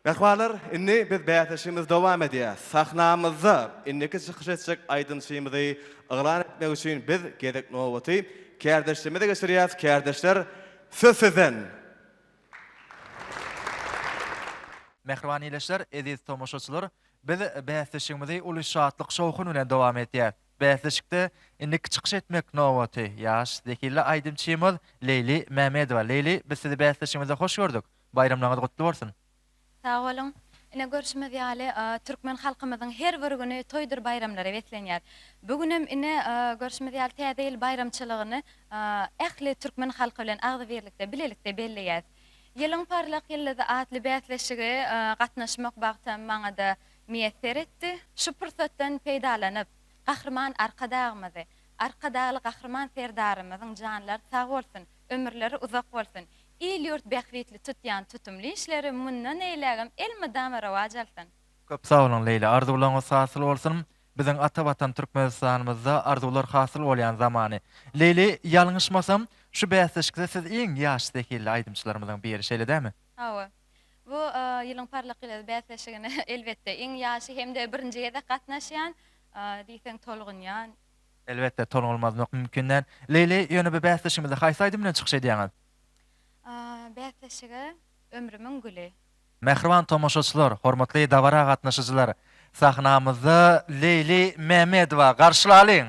Speaker 1: Mehmanlar, inni biz bähtäşimiz dowam edýär. Sahnamyzda inniki çykyş etjek aýdymçymyzy ýylan etmek üçin biz gerek nowaty kardeşlerimize geçirýäs. Kardeşler, söz sizden.
Speaker 5: Mehriban ýeşler, eziz tomoşaçylar, biz bähtäşimizi uly şatlyk şowhun bilen dowam etýär. Bähtäşikde indik çykyş etmek nowaty ýaş zekili aýdymçymyz Leyli Mämedowa. Leyli, biz sizi bähtäşimize hoş gördük. Bayramlaryňyz gutly bolsun.
Speaker 10: Sağ olun. Ine görüşmez ýaly Türkmen halkymyzyň her bir güni toýdur bayramlary betlenýär. Bugünem ine görüşmez ýaly täze ýyl bayramçylygyny ähli Türkmen halky bilen agdy birlikde, bilelikde belleýär. Ýylyň parlak ýyllarda atly bätleşigi gatnaşmak bagtam maňa da miýetler etdi. Şu pursatdan peýdalanyp gahrman arkadaly gahrman serdarymyzyň janlary sag bolsun, ömürleri uzak bolsun. Il yurt bähwetli tutýan tutumly işleri mundan eýlägem elmadama rowaj alsyn.
Speaker 5: Köp sag bolun Leyla, arzularyňyz hasyl bolsun. Biziň ata watan Türkmenistanymyzda arzular hasyl bolýan zamany. Leyli, ýalňyşmasam, şu bähtäşikde siz iň ýaş zekili aýdymçylarymyzyň biri şeýle dämi?
Speaker 10: Hawa. Bu ýylyň parlak ýyly bähtäşigine elbetde iň ýaşy hemde birinji ýerde gatnaşýan, diýseň tolgunýan.
Speaker 5: Elbetde tolgunmak mümkinler. Leyli, ýöne bir bähtäşimizde haýsy aýdym bilen çykyş edýäňiz?
Speaker 10: Bähtäşigi ömrümiň güli.
Speaker 5: Mehriban tomoşaçylar, hormatly dawara gatnaşyjylar, sahnamyzda Leyli Mämedowa garşylalyň.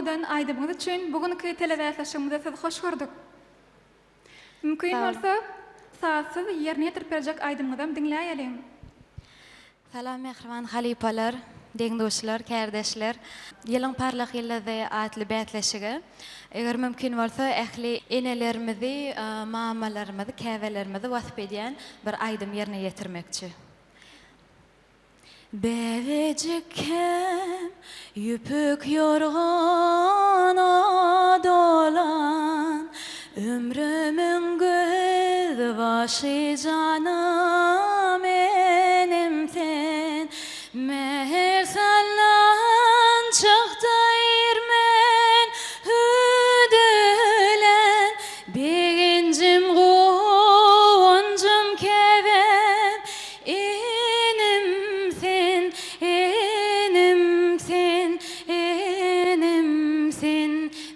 Speaker 2: owadan aýdymyz üçin bugünkü telewizýanyňyza siz hoş gördük. Mümkin bolsa, saatsiz ýerine ýetirip berjek aýdymyzdan dinläýelim.
Speaker 14: Salam mehriban halipalar, deňdoşlar, kärdeşler. Ýylyň parlak ýyllarda atly bätleşige. Eger mümkin bolsa, ähli enelerimizi, mamalarymyzy, käwelerimizi wasyp edýän bir aýdym ýerine ýetirmekçi. Bevecikem yüpük yorgan dolan ömrümün göz başı canım benim sen meher sallan çıktı irmen hüdülen bigincim goncum kevem enimsin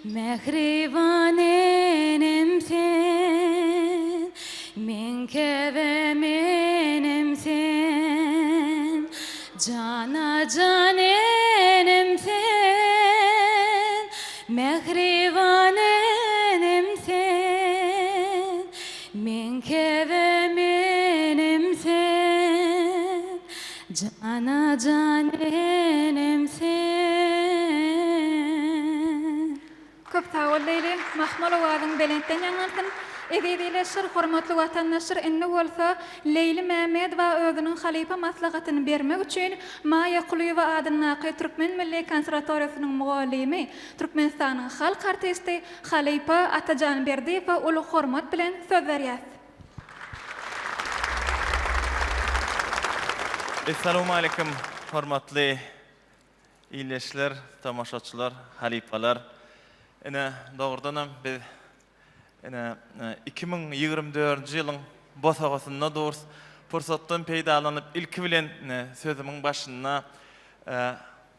Speaker 14: mehriban enimsin min kevem enimsin cana can enimsin mehriban enimsin min kevem enimsin cana can enimsin.
Speaker 2: Köp sağ ol Leyli, mahmal owadyň belentden ýaňarsyn. Egeýleşir, hormatly watandaşlar, indi bolsa Leyli Mämedowa özüniň halipa maslahatyny bermek üçin Maya Kuliýewa adyny Türkmen Milli Konserwatoriýasynyň mugallimi, Türkmenistanyň halk artisti Halipa Atajan Berdiýew uly hormat bilen söz berýär.
Speaker 21: Assalamu alaikum hormatly ýyleşler, tamaşaçylar, halipalar. Ene dogrudanam biz 2024-nji ýylyň bosagasynda durs fursatdan peýdalanyp ilki bilen sözümiň başyna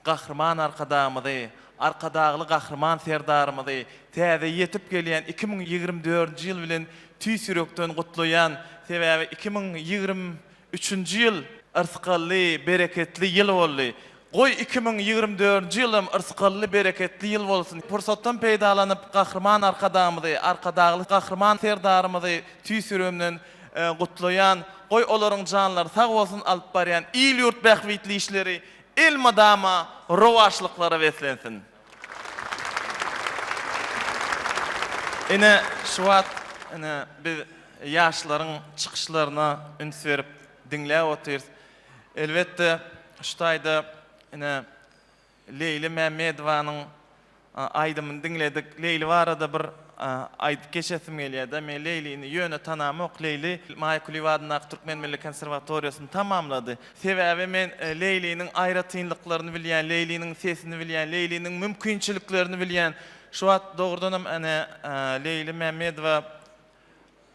Speaker 21: gahrman arkadamyzy, arkadagly gahrman serdarymyzy täze ýetip gelýän 2024-nji ýyl bilen tüýsürekden gutlaýan, sebäbi 2023-nji ýyl ırskally, bereketli ýyl boldy. Goy 2024-nji ýylym ırskally, bereketli ýyl bolsun. Fursatdan peýdalanyp gahrman arkadamyzy, arkadagly gahrman serdarymyzy tüýsüremden gutlaýan, goy olaryň janlary sag bolsun alyp barýan il ýurt bähwitli işleri, elmadama rowaşlyklary weslensin. Ene şu wagt biz ýaşlaryň çykyşlaryna üns berip dinläp otyrys. Elbetde şu taýda Leyli Mämedowanyň aýdymyny dinledik. Leyli barada bir aýdyp geçesim gelýär. Men Leyli'ni ýöne tanamok. Leyli Maya Kuliýewa adyny Türkmen Milli Konserwatoriýasyny tamamlady. Sebäbi men Leyli'niň aýratynlyklaryny bilýän, Leyli'niň sesini bilýän, Leyli'niň mümkinçiliklerini bilýän. Şu wagt dogrudanam Leyli Mämedowa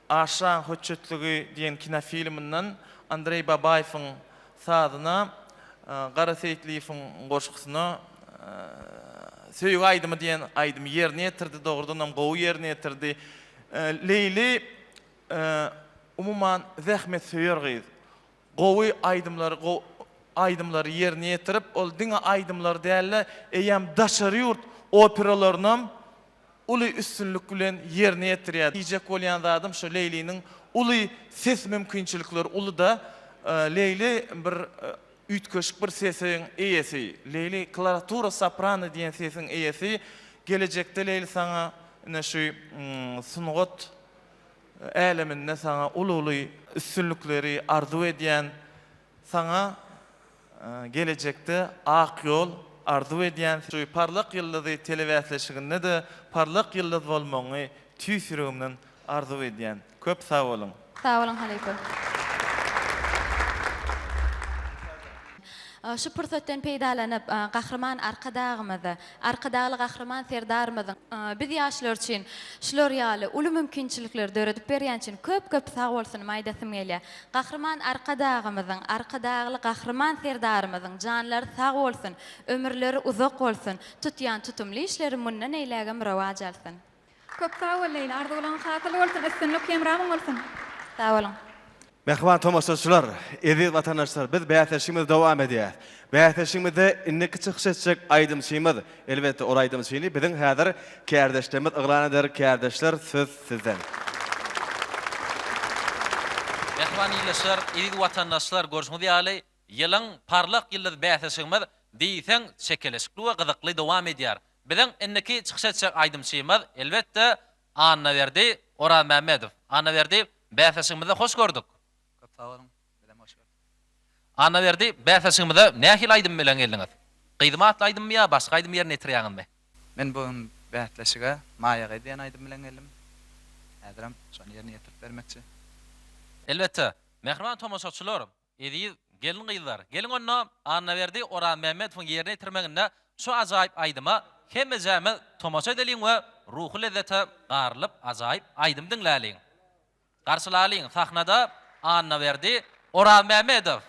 Speaker 21: Aşan Höçetligi diýen kinofilminden Andrei Babaýewiň sadyna Gara Seyitliýewiň goşgusyna söýüg aýdymy diýen aýdymy ýerine ýetirdi, dogrudanam gowy ýerine ýetirdi. Leyli umuman zähmet söýergiz. Gowy aýdymlary ýerine ýetirip, ol diňe aýdymlar däle eýem daşary ýurt operalaryny uly üstünlük bilen ýerine ýetirýär. Diýjek bolýan zadym şu Leyli'niň uly ses mümkinçilikleri uly da Leyli bir ütköşük bir sesiň eýesi. Leyli klaviatura soprano diýen sesiň eýesi. Gelecekde Leyli saňa şu sunugat äleminde saňa uly üstünlükleri arzu edýän, saňa gelecekde ak ýol arzu edýän şu parlak ýyldady telewizýanyňda da parlak ýyldaz bolmagy tüýsüremden arzu edýän. Köp sag bolun.
Speaker 14: Sag bolun halipa. Şu pursatdan peýdalanyp gahrman arkadagymyzy, arkadagly gahrman serdarymyzyň biz ýaşlar üçin şular ýaly uly mümkinçilikler döredip berýän üçin köp sag bolsun maýdasym gelýär. Gahrman arkadagymyzyň, arkadagly gahrman serdarymyzyň janlary sag bolsun, ömürleri uzak bolsun, tutýan tutumly işleri mundan eýlägem rewaj alsyn.
Speaker 2: Köp sag bol Leyla, arzulan hatyl bolsun, üstünlük kemram bolsun.
Speaker 14: Sag bolun.
Speaker 1: Mehman tomaşaçylar, eziz vatandaşlar, biz bäýteşigimiz dowam edýär. Bäýteşigimizde inniki çykyş etjek aýdymçymyz. Elbetde o aýdymçyny biziň häzir kärdeşlerimiz yglan eder. Kärdeşler, söz sizden.
Speaker 4: Mehman ýylyşlar, eziz vatandaşlar, görüşmek ýaly, ýylyň parlak ýyldys bäýteşigimiz diýsen çekilişli we gyzykly dowam edýär. Biziň inniki çykyş etjek aýdymçymyz elbetde Anna Berdi, Orhan Mämmedow. Anna Berdi, bäýteşigimizde hoş gördük. Anna Berdi, bäýteşigimizde nähil aýdym bilen geldiňiz? Gyzmatly aýdymmy ýa başga aýdym ýerine ýetirýäňizmi?
Speaker 3: Men bu bäýtleşige maýaga diýen aýdym bilen geldim. Häziram şonu ýerine ýetirip bermekçi.
Speaker 4: Elbetde, mehriban tomaşaçylar, eziz gelin gyzlar, gelin onda Anna Berdi, Orhan Mämmedowyň ýerine ýetirmeginde şu ajaýyp aýdyma hemmejämiz tomaşa edeliň we ruhy lezzete garlyp ajaýyp aýdym dinläliň. Garşylalyň sahnada Anna Berdi, Orhan Mämmedow.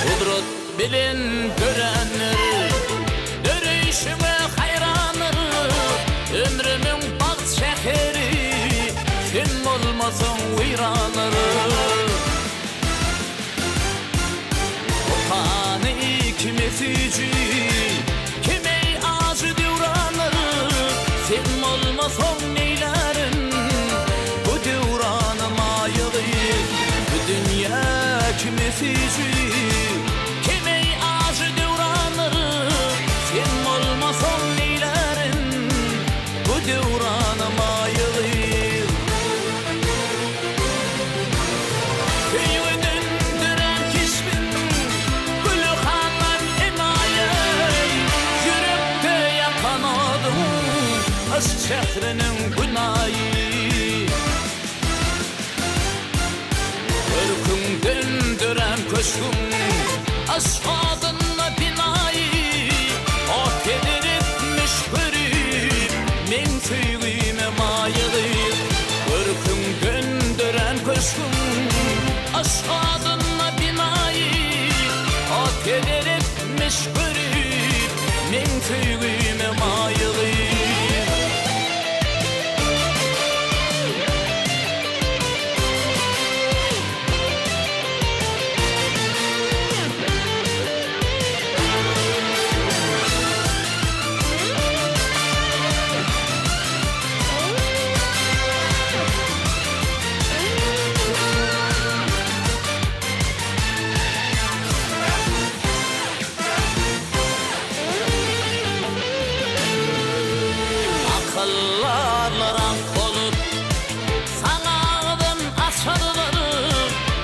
Speaker 22: Kudret bilen görenler, döreyşime hayranır. Ömrümün baht şehri, sen olmasın viranır. Okanı kimesici, kime ağacı devranır. Sen olmasın neylerin, bu devranı mayılı. Bu dünya kimesici, kime ağacı devranır. Sen olmasın neylerin, bu devranı mayılı. Köyüdün dönen kişmin, gülü xanlan emayey. Yürekte yakan adım, aşk şehrinin günayı. Örkünden dönen köşküm, aşk adına binayı. Ot gelir etmiş görüp, men söylüğüme mayılı. Örkünden dönen köşküm, aşk adına binayı. Ot gelir etmiş görüp, men söylüğüme mayılı. Akıllarlar olup, sanağıdan açarlar.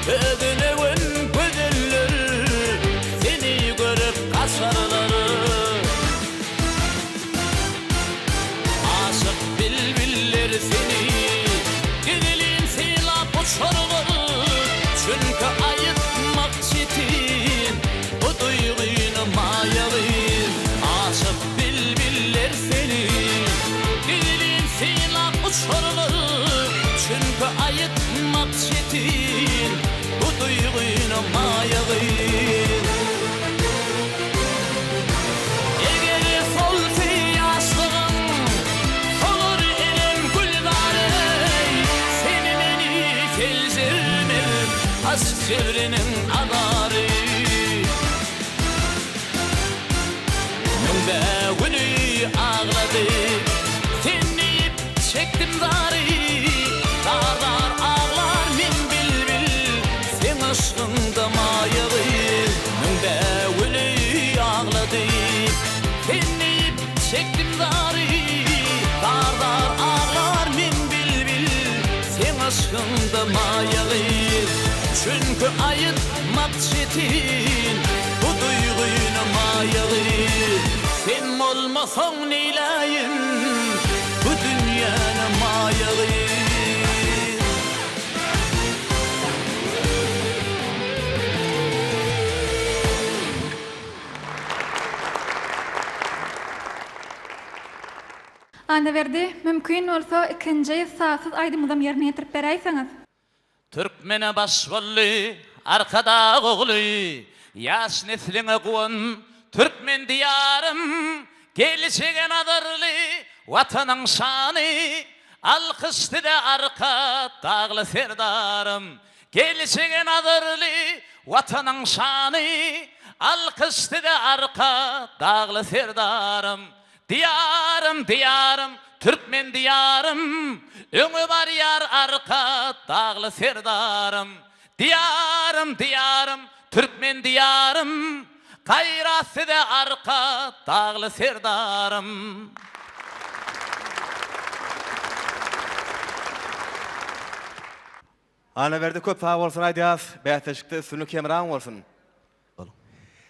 Speaker 22: Ödünün gözüller, seni görüp kaçarlar. Aşık bilbiller seni, dilin silap uçarlar. Çünkü ayıtmak çetin, bu duyguyla mayalı. Aşık bilbiller seni, dilin silap uçarlar. Çünkü ayıtmak çetin, bu duyguyla mayalı. Eğer solsa yaşlığın, solur elim güldarey. Seni beni felzirmem, aşk çevrinin adarı. Nümbe gülü ağladı, tenleyip çektim zarı. Dağlar ağlar min bilbil, sen aşkında mayalı. Nümbe gülü ağladı, tenleyip çektim zarı. Dağlar ağlar min bilbil, sen aşkında mayalı. Çünkü ayıtmak çetin, bu duyguyla mayalı. Sen olmasan neyleyim, bu dünyana mayalı.
Speaker 2: Ana verdi, mümkün olsa ikinci sahsız aydımızam yerine yetirip bereyseňiz.
Speaker 22: Türkmene başvallı, arkada oğlu, yaş nesline kuvan, Türkmen diyarım, gelişegen adırlı, vatanın şanı, alkıştı da arka dağlı serdarım. Gelişegen adırlı, vatanın şanı, alkıştı da arka dağlı serdarım. Diyarım, diyarım, Türkmen diyarım, öňe bar yar arka dağlı serdarım. Diyarım, diyarım, Türkmen diyarım, gaýraty da arka dağlı serdarım.
Speaker 1: Ana verdi köp sağ bolsun aýdýas, bäteşikde üstünlük kemeran bolsun.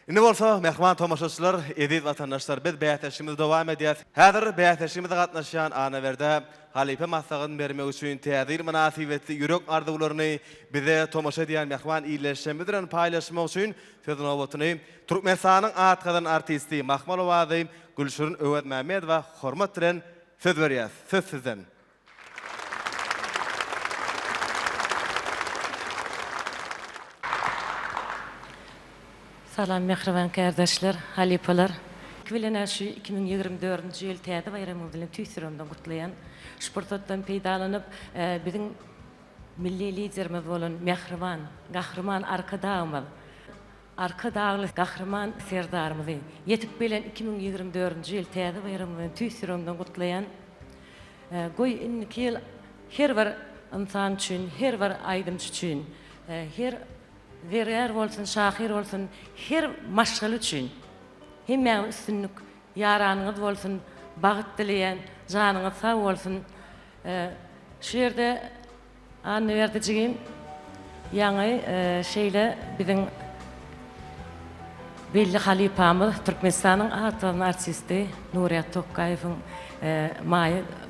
Speaker 1: Indi bolsa, mehman tomaşaçylar, edit vatandaşlar, biz bäteşimiz dowam edýäs. Häzir bäteşimizde gatnaşýan ana verdi halipe maslagyny bermek üçin täzir münasibetli ýürek arzuwlaryny bize tomaşa edýän mehman iýleşmegi bilen paýlaşmak üçin söz nobatyny Türkmenistanyň atgadan artisti Mahmal Owazy Gülşürün Öwet Mämedowa hormat bilen söz berýär. Söz sizden.
Speaker 7: Salam mehriban kardeşler, halipalar. Bilen şu 2024-nji ýyl täze bayramy bilen tüýsürümden gutlayan, şportdan peýdalanyp biziň milli liderimiz bolan mehriban, gahrman arkadaşymyz, arkadaşly gahrman serdarymyzy ýetip bilen 2024-nji ýyl täze bayramy bilen tüýsürümden gutlayan, goý inniki ýyl her bir insan üçin, her bir aýdymçy üçin, her Verer bolsun, şahir bolsun, her maşgal üçin hemme üstünlük yaranyňyz bolsun, bagyt dileýän, janyňyz sag bolsun. Şu ýerde anny berdijigiň ýaňy şeýle biziň belli halipamyz Türkmenistanyň atlan artisti Nuriyat Tokaýewiň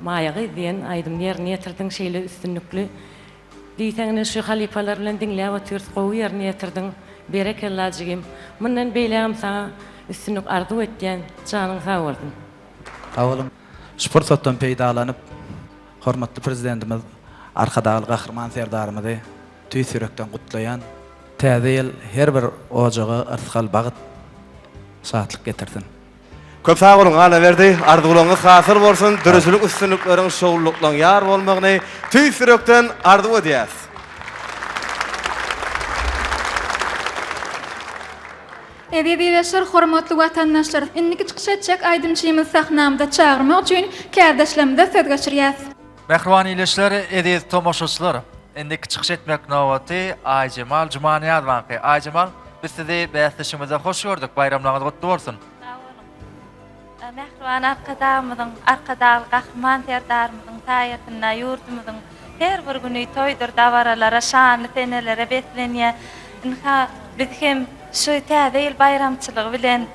Speaker 7: maýagy diýen aýdym ýerine ýetirdiň şeýle üstünlükli. Diýseňne şu halipalar bilen diňläp otyrys gowy ýerine ýetirdiň. Berekelläjigim. Mundan beýlegim saňa üstünlük arzu etýän janyň sag bolsun.
Speaker 3: Awalym sportdan peýdalanyp hormatly prezidentimiz arkadaşly gahrman serdarymyzy tüýsürekden gutlaýan täze ýyl her bir ojaga yrtkal bagyt saatlyk getirsin.
Speaker 1: Köp sağ olun, ana verdi. Arzuwlaryňyz hasyr bolsun, dürüstlük üstünlikleriň şowluklan ýar bolmagyny tüýsürekden arzu edýäs.
Speaker 2: Edýärler, hormatly watandaşlar, indiki çykyş etjek aýdymçymyz sahnamda çağırmak üçin kardeşlerimde söz geçirýäs.
Speaker 5: Mehriban iýleşler, edit tomaşaçylar, indiki çykyş etmek nobaty Aýjemal Jumaniýadowy. Aýjemal, biz sizi bäsleşimize hoş gördük. Bayramlaryňyz gutly bolsun.
Speaker 10: Mehriban arkadaşymyzyň, arkadaşly gahrman serdarymyzyň taýatyna ýurdumyzyň her bir güni toýdur dawaralara, şanly tenelere betlenýär. Biz hem şu täze ýyl bayramçylygy bilen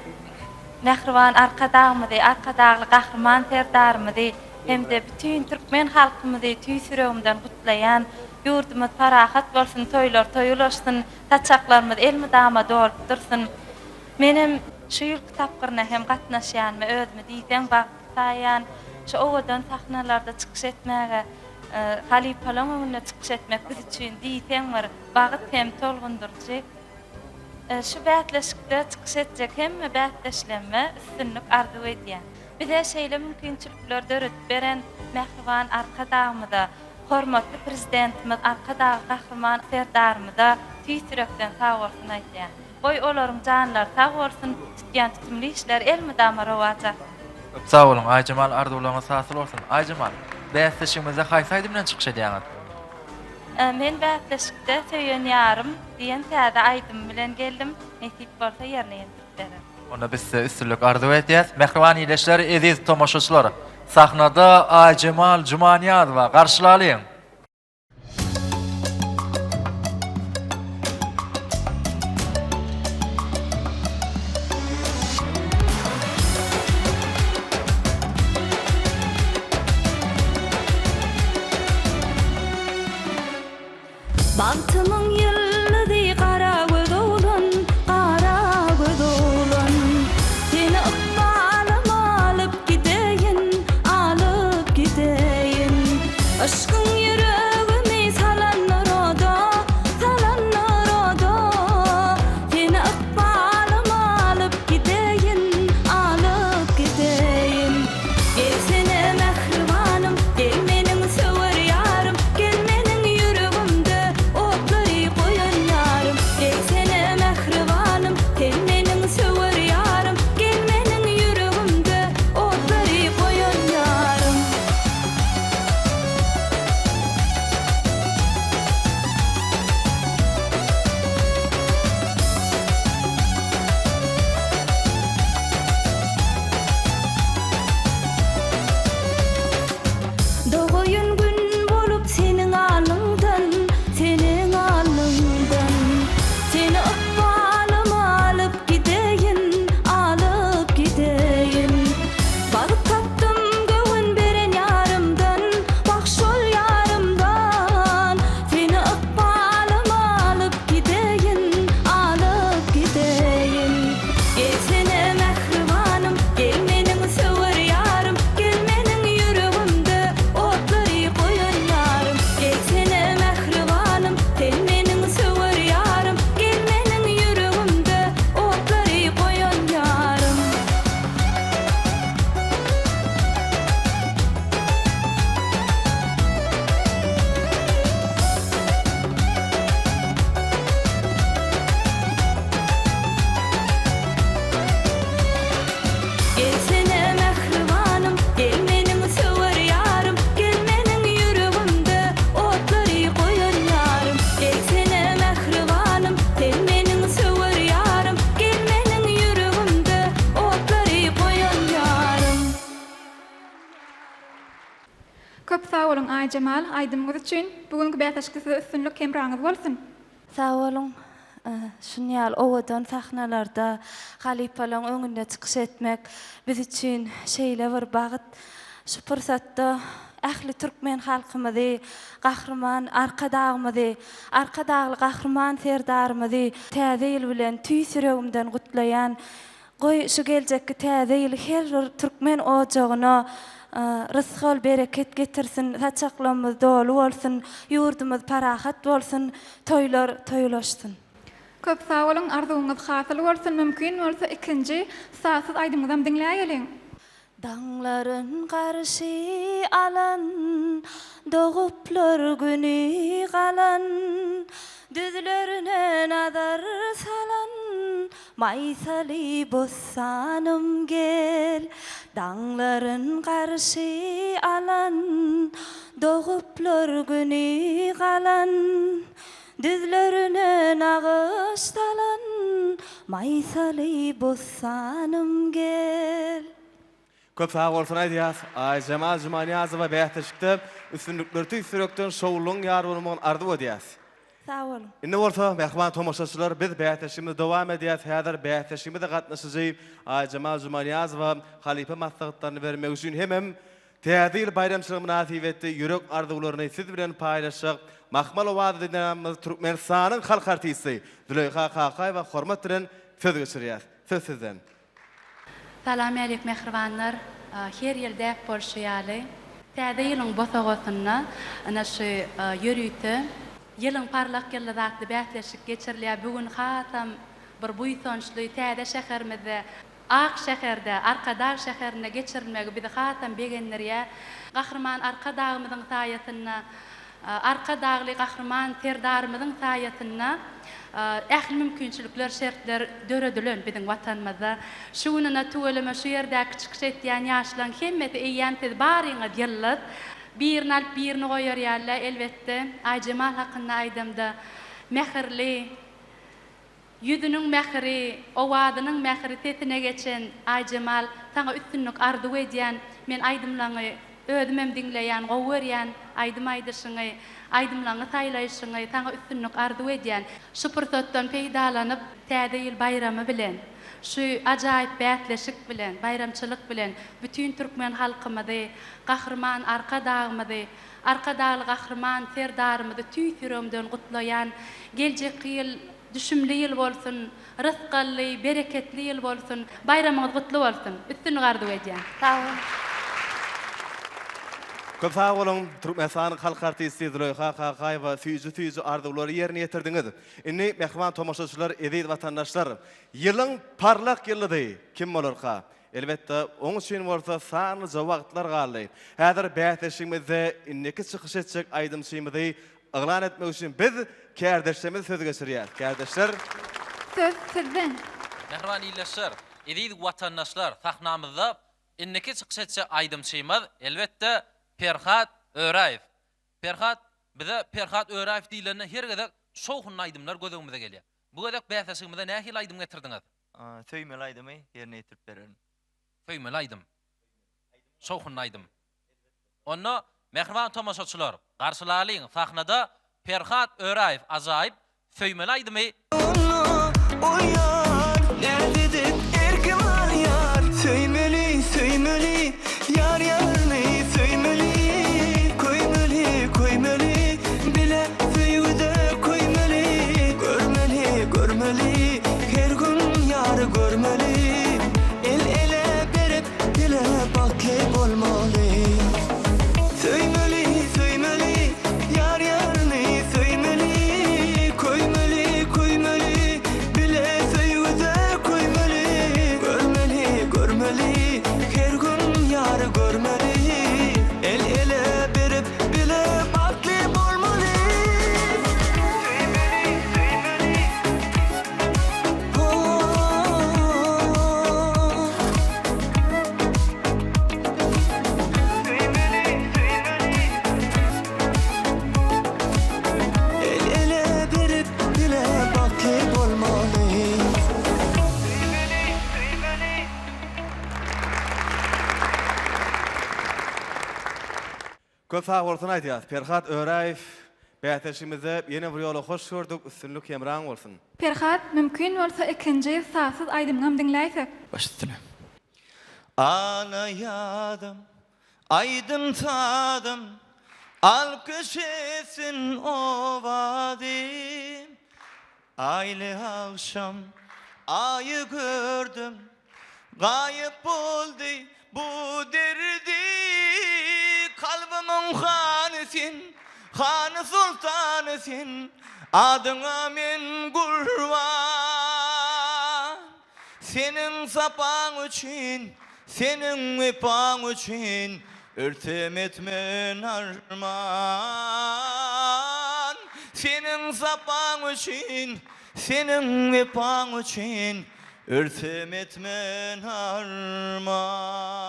Speaker 10: mehriban arkadaşymyzy, arkadaşly gahrman serdarymyzy hem-de bütün türkmen halkymyzy tüýsüregimden gutlaýan, ýurdumyz parahat bolsun, toýlar toýulaşsyn, taçaklarymyz elmydama dolup dursun. Menem şu ýyl kitapgyna hem gatnaşýanmy özümi diýsem bagtaýan, şu owadan sahnalarda çykyş etmäge, halipalaň öňüne çykyş etmek biz üçin diýsem bar, bagyt hem tolgundurjy. Şu bätleşikde çykyş etjek hemme bätleşlenme üstünlük arzu edýän. Bize şeýle mümkinçilikler döretip beren mehriban arkadaşymyza, hormatly prezidentimiz, arkadaş gahrman serdarymyza tüýsürekden sag bolsun aýdýan. Boy olaryň janlar sag bolsun, tutýan tutumly işler elmydama rowajak.
Speaker 5: Sağ olun, Aýjemal arzuwlaryňyz hasyl bolsun. Aýjemal, bäsleşimize haýsy aýdym bilen çykyş edýäňiz?
Speaker 10: Men bätleşikde söýen ýarym diýen täze aýdym bilen geldim. Nesip bolsa ýerine ýetirip berer.
Speaker 5: Onda biz size üstünlük arzu edýäs. Mehriban iýleşler, edit tomaşaçylar, sahnada Aýjemal Jumaniýadowy garşylaýyn.
Speaker 22: Bantımın yıllıdı kara göz olan, kara göz olan. Seni ıkbalım alıp gideyin, alıp Aşkın yüreğimi salanlar oda, salanlar oda. Seni ıkbalıma alıp gideyin, alıp gideyin. Gel seni mehribanım, gel menin söver yarım, gel menin yüreğimde otları koyan yarım. Gel seni mehribanım, gel menin söver yarım, gel menin yüreğimde otları koyan yarım. Doğuyun gün bolup senin alnından, senin alnından. Seni ıkbalıma alıp gideyin, alıp gideyin. Balık tattım göğün beren yarımdan, bak şol yarımdan. Seni ıkbalıma alıp gideyin, alıp gideyin. Gel seni mehribanım, gel menin söver yarım, gel menin yüreğimde otları koyan yarım. Gel seni mehribanım, gel menin söver yarım, gel menin yüreğimde otları koyan yarım. Gel seni mehribanım, gel menin söver yarım, gel menin yüreğimde otları koyan yarım. Gel seni mehribanım, gel menin söver yarım, gel menin yüreğimde otları koyan yarım.
Speaker 2: Köp sağ olun Ay Cemal, aydınmız için bugünkü bäteşkisi üstünlük kemraňyz bolsun.
Speaker 22: Sağ olun. Şunyal owadan sahnalarda halipalaň öňünde çykyş etmek biz için şeýle bir bagyt. Şu pursatda ähli türkmen halkymyzy, gahrman arkadagymyzy, arkadagly gahrman serdarymyzy täze ýyl bilen tüý süregimden gutlayan, goý şu geljekki täze ýyl her bir türkmen ojagyna rızkol bereket getirsin, saçaklarımız dolu olsun, yurdumuz parahat bolsun, toylar toylaşsın.
Speaker 2: Köp sağ olun, arzuňyz hasyl bolsun, mümkin bolsa ikinji sasyz aýdymyzam dinläýelim.
Speaker 22: Dağların karşı alan, doğuplar günü kalan, düzlerine nazar salan, maysali bossanım gel. Dağların karşı alan, doğuplar günü kalan, düzlerine nağıştalan, maysali bossanım gel.
Speaker 1: Köp sağ bolsun aýdýas. Ay Cemal Jumaniýazowa bäteşikde üstünlükleri tüý sürekden şowluň ýar bolmagyny ardy edýäs.
Speaker 22: Sağ olun.
Speaker 1: Indi bolsa mehman tomaşaçylar biz bäteşigimiz dowam edýäs. Häzir bäteşigimizde gatnaşyjy Ay Cemal Jumaniýazowa halipa maslahatlaryny bermek üçin hemem täze ýyl bayramçylyk münasibetde ýürek arzuwlaryny siz bilen paýlaşak Mahmal owady dinlememiz Türkmenistanyň halk artisti Züleyha Kakay we hormat bilen söz geçirýär. Söz sizden.
Speaker 8: Salam aleykum mehribanlar. Her ýerde bolşýaly. Täze ýylyň bosagosyna ana şu ýörüýti ýylyň parlak ýyllary bätleşik geçirilýär. Bugün hatam bir buýsonçly täze şähermizde Ak şäherde, Arkadağ şäherine geçirilmegi bizi hatam begenlerýär. Gahrman Arkadağymyzyň saýatyna, Arkadağly gahrman serdarymyzyň saýatyna ähli mümkinçilikler, şertler döredilen biziň watanymyzda. Şuňyna tuweleme şu ýerdäki çykyş etýän ýaşlaryň hemmeti eýýänsiz baryňa ýyllar. Birini alyp birini goýar ýaly elbetde. Ay Cemal hakynda aýdymda mehirli, yüzünün mehri, owadynyň mehri tetine geçen Ay Cemal taňa üstünlük ardy edýän, men aýdymlaňy özümem dinleýän, gowurýan aýdym aýdyşyňy, aýdymlaňy taýlaýyşyňy taňa üstünlük ardy edýän. Şu pursatdan peýdalanyp täze ýyl bayramy bilen, şu ajaýyp bätleşik bilen, bayramçylyk bilen bütün türkmen halkymyzy, gahrman Arkadağymyzy, Arkadağly gahrman serdarymyzy tüý süremden gutlaýan, geljek ýyl düşümli ýyl bolsun, rızkally, bereketli ýyl bolsun, bayramyňyz gutly bolsun. Üstünlük ardy edýän.
Speaker 22: Sağ olun.
Speaker 1: Köp sağ olun, Türkmenistan halk artisti Züleyha Kakay we tüýjü arzuwlary ýerine ýetirdiňiz. Inni mehman tomaşaçylar, edil watandaşlar, ýylyň parlak ýylydy kim bolarka? Elbetde oň üçin bolsa sany wagtlar galdy. Häzir bähteşigimizde inneki çykyş etjek aýdymçymyzy ýylan etmek üçin biz kärdeşlerimiz söz geçirýär. Kärdeşler,
Speaker 2: Söz sizden.
Speaker 4: Mehriban ýyleşler, edil watandaşlar, tahnamyzda inneki çykyş etjek aýdymçymyz elbetde Perhat Öraýew. Perhat, bize Perhat Öraýew diýilende her gedek şowhun aýdymlar gözüňimize gelýär. Bu gedek bähtäsigimizde nähil aýdym getirdiňiz?
Speaker 6: Töýmel aýdymy ýerine ýetirip bererim.
Speaker 4: Töýmel aýdym. Şowhun aýdym. Onda mehriban tomaşaçylar, garşylalyň sahnada Perhat Öraýew ajaýyp töýmel aýdymy
Speaker 9: Nerdedir erkim var yar Söymeli, söymeli Yar yarını söymeli Koymeli, koymeli Bile söyüde koymeli Görmeli, görmeli Her gün yarı görmeli El ele berip dile bakıp olmalı Söymeli, söymeli Yar yarını söymeli Koymeli, koymeli Bile söyüde koymeli Görmeli, görmeli Her gün yarı görmeli El ele berip bile bakıp olmalı Söymeli, söymeli El ele berip bile bakıp olmalı
Speaker 1: köp sağ bolsun aýdýar. Perhat Öraýew bähtäşigimizde ýene bir ýola hoş gördük, üstünlük ýemran bolsun.
Speaker 2: Perhat, mümkin bolsa ikinji sasyz aýdymam diňläýsek.
Speaker 9: Başlatalım. Ağlayadım, aydın tadım, alkış etsin o vadim. Aile akşam ayı gördüm, gayip oldu bu derdi. Kalbimin hanısin, hanı sultanısın, adına men kurban. Senin sapan için, senin vepan için örtem etmen arman. Senin sapan için, senin vepan için örtem etmen arman.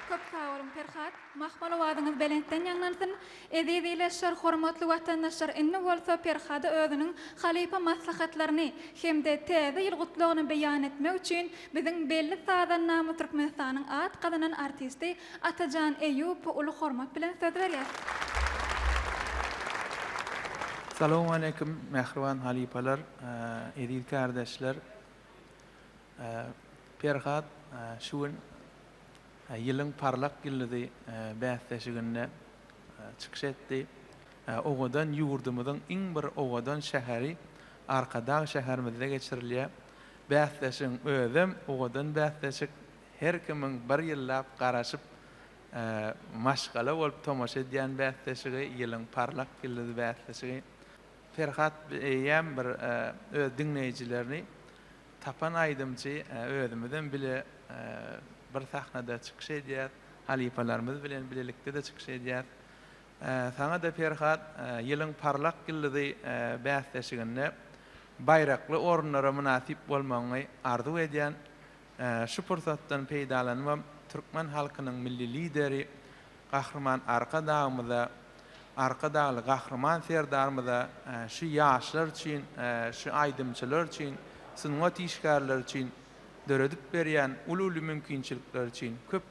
Speaker 2: Köp sağ olun Perhat. Mahmal owadyňyz belentden ýanglansyn. Edil ýyleşler, hormatly watandaşlar, inni bolsa Perhady özüniň halipa maslahatlaryny hemde täze ýyl gutlugyny beýan etmek üçin biziň belli sadan namy Türkmenistanyň at gazanan artisti Atajan Eýup uly hormat bilen söz berýär.
Speaker 11: Assalamu alaikum mehriban halipalar, edil kardeşler. Perhat şuun ýylyň parlak ýylydy bähtäşiginde çykyş etdi. Ogadan ýurdumyzyň iň bir ogadan şäheri Arkadag şäherimizde geçirilýär. Bähtäşiň özüm ogadan bähtäşik her kimiň bir ýyllap garaşyp maşgala bolup tomaşa edýän bähtäşigi ýylyň parlak ýylydy bähtäşigi. Perhat ýam bir öz dinleýijilerini tapan aýdymçy özümizden bile bir sahnada çykyş edýär, halipalarymyz bilen bilelikde de çykyş edýär. Saňa da Perhat ýylyň parlak ýylydy bähtäşiginde baýrakly orunlara münasip bolmagyny arzu edýän. Şu pursatdan peýdalanmam Türkmen halkynyň milli lideri, gahrman Arkadagymyza, Arkadagly gahrman serdarymyza şu ýaşlar üçin, şu aýdymçylar üçin, sungat işgärler üçin döredip berýän uly mümkinçilikler üçin köp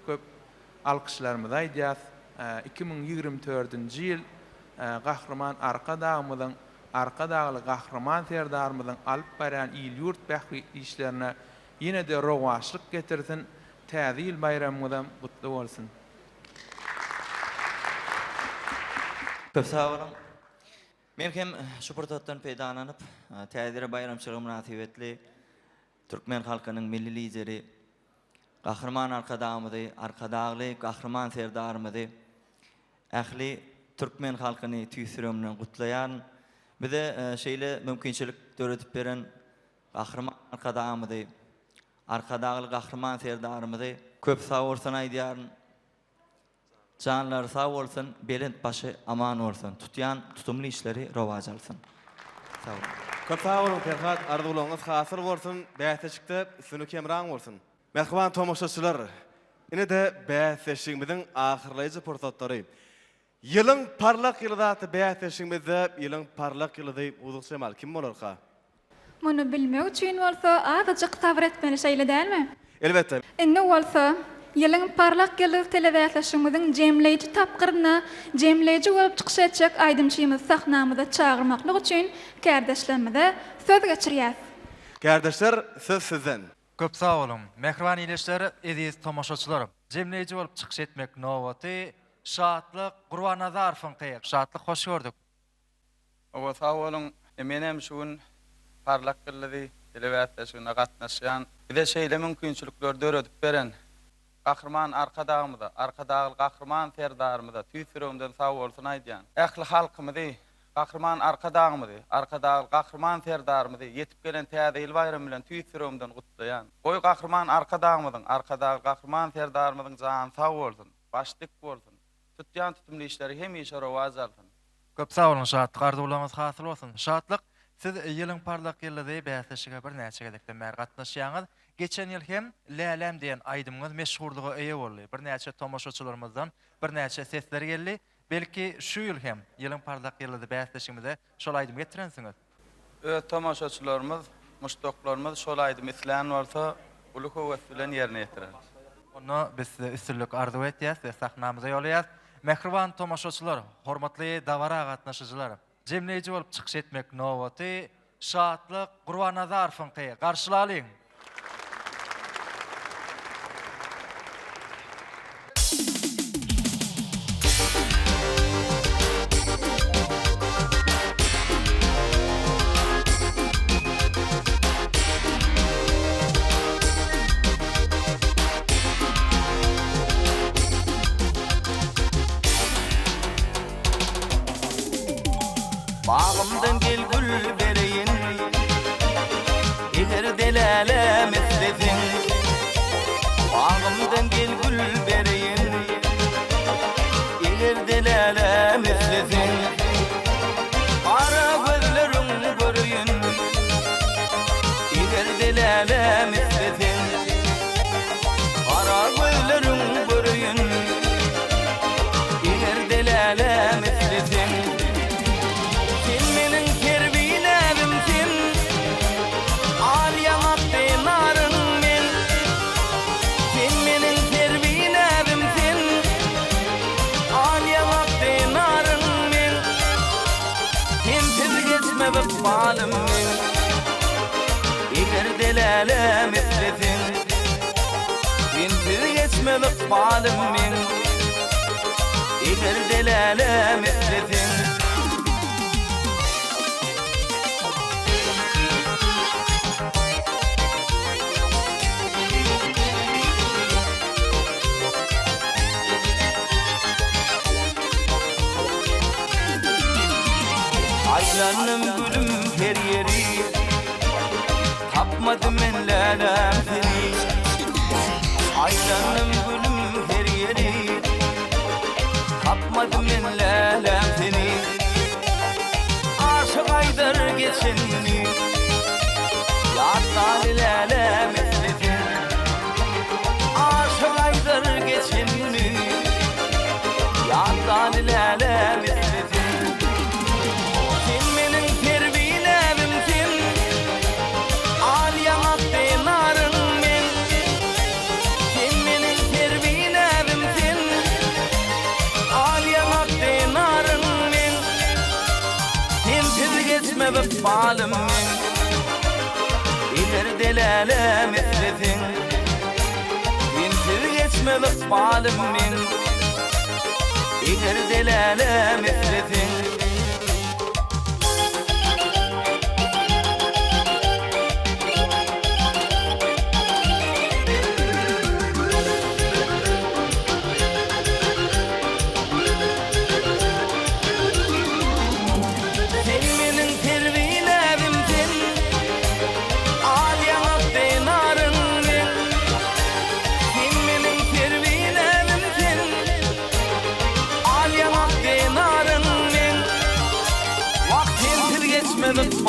Speaker 11: alkyşlarymyzy aýdýas. 2024-nji ýyl gahrman Arkadagymyzyň, Arkadagly gahrman serdarymyzyň alyp barýan ýurt bähri işlerine ýene de rowaşlyk getirsin. Täze ýyl bayramyňyz gutly bolsun.
Speaker 6: Köp sağ olun. Men hem şu portatdan peýdalanyp, täze bayramçylygy münasibetli Türkmen halkynyň milli lideri
Speaker 9: Kahraman arkadağımızı, arkadağlı kahraman serdarımızı, ähli Türkmen halkyny tüýsüremden gutlayan, bize şeýle mümkinçilik döretip beren kahraman arkadağımızı, arkadağlı kahraman serdarımızı köp sağ olsun aýdýaryn. Canlar sağ olsun, belent başı aman olsun. Tutyan, tutumlu işleri rowaj alsın. Sağ olun.
Speaker 1: Köp sağ olun Ferhat, arzuwlaryňyz hasy bolsun, bäsleşikde üstüni kemran bolsun. Merhaban tomoşaçylar. Ine de bäsleşigimiziň ahyrlaýjy pursatlary. Ýylyň parlak ýyldaty bäsleşigimizde ýylyň parlak ýyldy Uzuq Şemal kim bolarka?
Speaker 2: Muny bilmek üçin bolsa azyjyk tabir etmeli şeýle dälmi?
Speaker 1: Elbetde.
Speaker 2: Indi bolsa ýylyň parlak ýyly telebäsleşigimiziň jemleýiji tapgyryna jemleýiji bolup çykşatjak aýdymçymyz sahnamyza çağırmaklyk üçin kärdeşlerimize söz geçirýäs.
Speaker 1: Kardeşler, söz sizden.
Speaker 5: Köp sağ olun. Mehriban ileşleri, ediz tomoşaçylarym. Jemleýiji bolup çykş etmek nowaty, şatlyk Gurban Nazarowyň taýyk. Şatlyk hoş gördük.
Speaker 12: Owa sağ olun. Menem şuň parlak ýyldy telebäsleşigine gatnaşýan, bir de şeýle mümkinçilikler döredip beren Kahraman arkadağımıza, arkadağlı kahraman serdarımıza tüýsüremden sağ olsun aýdýan. Ähli halkymyzy, kahraman arkadağımyzy, arkadağlı kahraman serdarımyzy yetip gelen täze ýyl bayramy bilen tüýsüremden gutlaýan. Goý kahraman arkadağımyzyň, arkadağlı kahraman serdarymyzyň jany sağ bolsun, başlyk bolsun. Tutýan tutumly işleri hemişe rowaj alsyn.
Speaker 5: Köp sağ olun, şatlyk arzuwlaryňyz hasyl bolsun. Şatlyk, siz ýylyň parlak ýyldy bäsleşige bir näçe gedekden bäri gatnaşýaňyz. Geçen ýyl hem Lälem diýen aýdymyňyz meşhurlyga eýe boldy. Bir näçe tomoşaçylarymyzdan bir näçe sesler geldi. Belki şu ýyl hem ýylyň parlak ýyldy bäsleşigimizde şol aýdym getirensiňiz.
Speaker 12: Tomoşaçylarymyz, muşdoklarymyz şol aýdym isleýän bolsa, uly höwes bilen ýerine ýetirer.
Speaker 5: Onu biz üstünlük arzu etýäs we sahnamyza ýolýas. Mehriban tomoşaçylar, hormatly dawara gatnaşyjylar. Jemleýiji bolup çykş etmek nowaty, şatlyk Gurban Nazarowyň taýyk. Garşylalyň.
Speaker 9: Bağımdan gel gül bereyin, eğer delale meslesin. Bağımdan gel gül bereyin, eğer delale meslesin. Ara gözlerin görüyün, eğer delale meslesin. Ara gözlerin görüyün, eğer delale meslesin. Bağlım min, eğer delale meslesin. Bintir geçmelik bağlım min, eğer delale meslesin. Aylanım gülüm her yeri, tapmadım men lälem seni. Aylanım gülüm her yeri, tapmadım men lälem seni. Aşık aydar geçenini, yattal lälem etlesin. Aşık aydar geçenini, yattal lälem etlesin. Bağlım min, eğer delale meslesin. Bintir geçmelik bağlım min, eğer delale meslesin.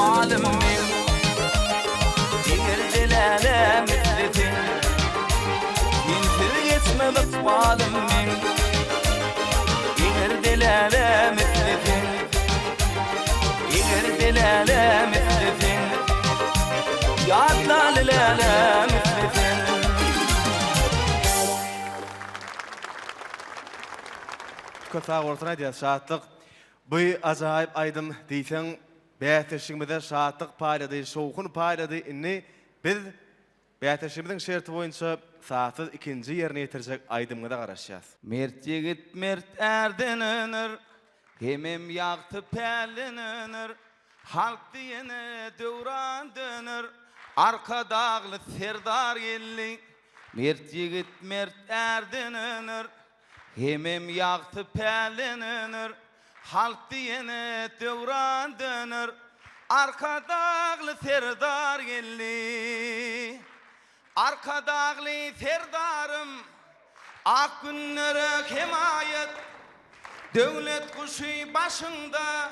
Speaker 13: malim men Eger delale misletin Min fil geçmemek malim men Eger delale misletin Eger delale misletin Yadla lelale misletin
Speaker 1: Kötü ortana diye şahatlık. Bu acayip aydım deysen bäteşigimizde şahatlyk paýlady, şowkun paýlady. Inni biz bäteşigimiziň şerti boýunça saatsız ikinji ýerine ýetirjek aýdymyna garaşýas.
Speaker 13: Mert yigit mert erdenenir Hemem ýagty pälenenir Halk diýene döwran dönür Arka dagly serdar gelli Mert yigit mert erdenenir Hemem ýagty pälenenir Halk diýene döwran dönür Arka dagly serdar gelli Arka dagly serdarym Ak günlere kemayet Döwlet kuşy başyňda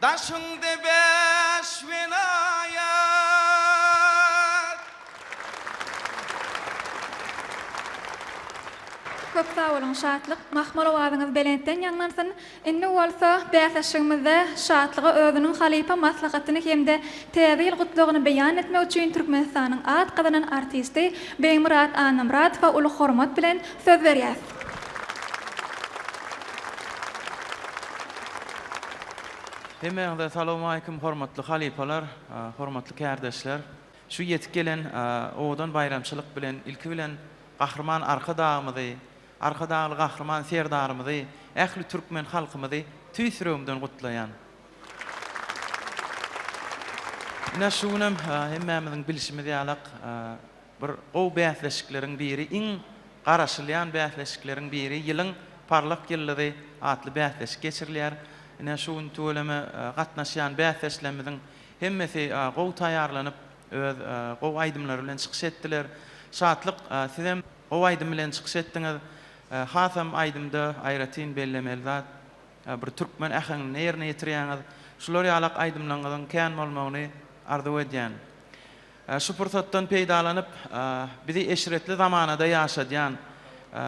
Speaker 13: Daşyňda beş velayat
Speaker 2: Köp sağ olun şatlyk. Mahmul owazyňyz belentden ýanglansyn. Inni bolsa bäsleşigimizde şatlygy özüniň halipa maslahatyny hemde täze ýyl gutlugyny beýan etmek üçin Türkmenistanyň at gazanan artisti Beýmurat Anamradowa uly hormat bilen söz berýär.
Speaker 15: Hemeňde salam alaykum hormatly halipalar, hormatly kardeşler. Şu ýetip gelen owadan bayramçylyk bilen ilki bilen Gahrman arka dağımızı, arka dağlı Gahrman serdarımızı, ähli Türkmen halkymyzy tüýsürümden gutlayan. Ina şunam hemmemiziň bilişimize ýalak bir gow bäsleşikleriň biri, iň garaşylýan bäsleşikleriň biri ýylyň parlak ýyllary atly bäsleşik geçirilýär. Ina şuň töleme gatnaşýan bäsleşlerimiziň hemmesi gow taýýarlanyp öz gow aýdymlary bilen çykyş etdiler. Şatlyk sizem gow aýdym bilen çykyş etdiňiz. Hasam aýdymda aýratyn bellemeli zat bir türkmen ähliň nerine ýetirýäňiz. Şolary ýalak aýdymlaryňyzyň kän bolmagyny arzu edýän. Şu pursatdan peýdalanyp bizi eşretli zamanada ýaşadýan,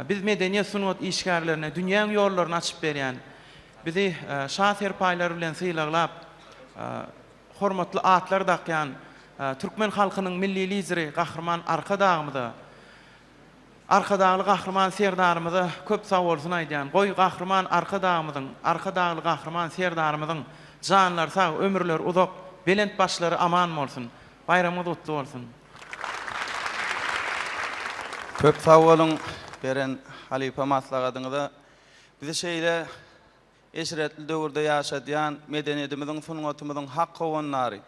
Speaker 15: biz medeniýet sunat işgärlerine dünýäň ýollaryny açyp berýän, bizi şaher paýlary bilen sylaglap, hormatly atlar dakýan Türkmen halkynyň milli lideri Gahrman arka dağımyza, arka dağly Gahrman serdarymyza köp sag bolsun aýdýan. Goý Gahrman arka dağımyzyň, arka dağly Gahrman serdarymyzyň janlar sag, ömürler uzak, belent başlary aman bolsun. Bayramyňyz gutly bolsun.
Speaker 12: Köp sag bolun beren halipa maslahatyňyza. Bizi şeýle eşretli döwürde ýaşadýan medeniýetimiziň sunatymyzyň hak gowanlary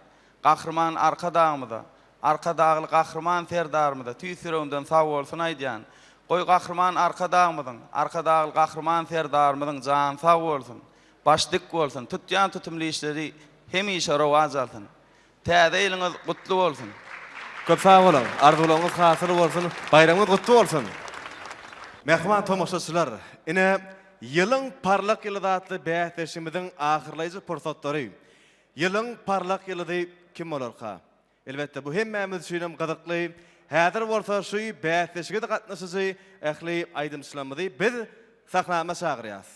Speaker 12: Gahrman arka dağımyza, arka dağly Gahrman serdarymyza tüýsürümden sag bolsun aýdýan. Goý Gahrman arka dağımyzyň, arka dağly Gahrman serdarymyzyň jan sag bolsun, başdyk bolsun, tutýan tutumly işleri hemişe rowaj alsyn. Täze ýylyňyz gutly bolsun.
Speaker 1: Köp sag bolun, arzularyňyz hasyl bolsun, bayramyňyz gutly bolsun. Mehman tomoşaçylar, ine ýylyň parlak ýyly zatly bäsleşigimiziň ahyrlaýjy pursatlary. Ýylyň parlak ýyly kim bolarka? Elbetde bu hemmemiz üçin gyzykly. Häzir bolsa şu bäsleşige gatnaşyjy ähli aýdymçylarymyzy biz saklama çagyrýas.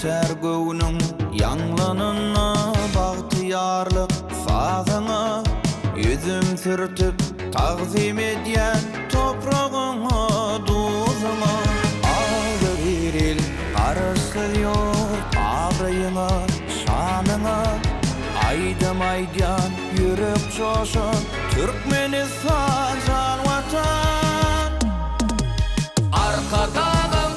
Speaker 13: Tergöwnüň ýanglanyna bagtyýarlyk sazyňa ýüzüm sürtüp tagzim edýän topragyňa duzyňa aldy bir el garaşylýar agyňa şanyňa aýdym aýdýan ýürek şoşan Türkmenistan jan watan arka dağım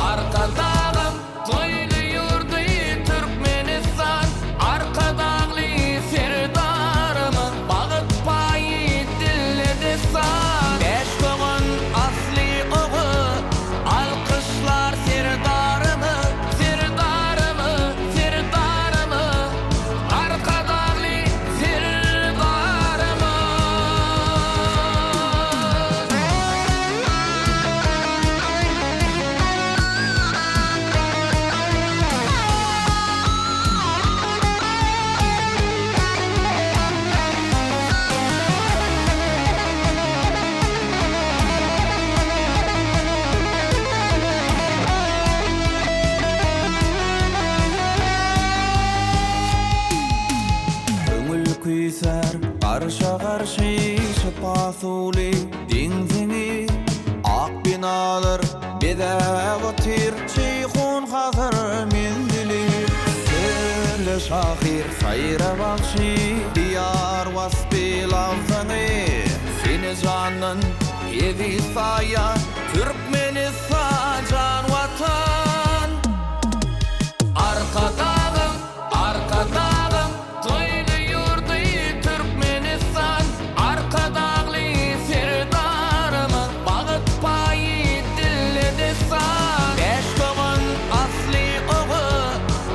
Speaker 13: arka dağım toýly ýurdy Türkmenistan arka dağly serdarymyň bagyt paý dilledi san beş goňun asly ogy Karşa karşı şıpasuli dinzini ak binalar bedavatir şeyhun hazır mendili Sırlı şahir sayra bakşı diyar vasbil avzanı Seni canın evi saya Türkmenistan can vatan Arka dağım, arka dağım Toylu yurdu Türkmenistan Arka dağlı serdarımı Bağıt payı dilledi san Beşkoğun asli oğu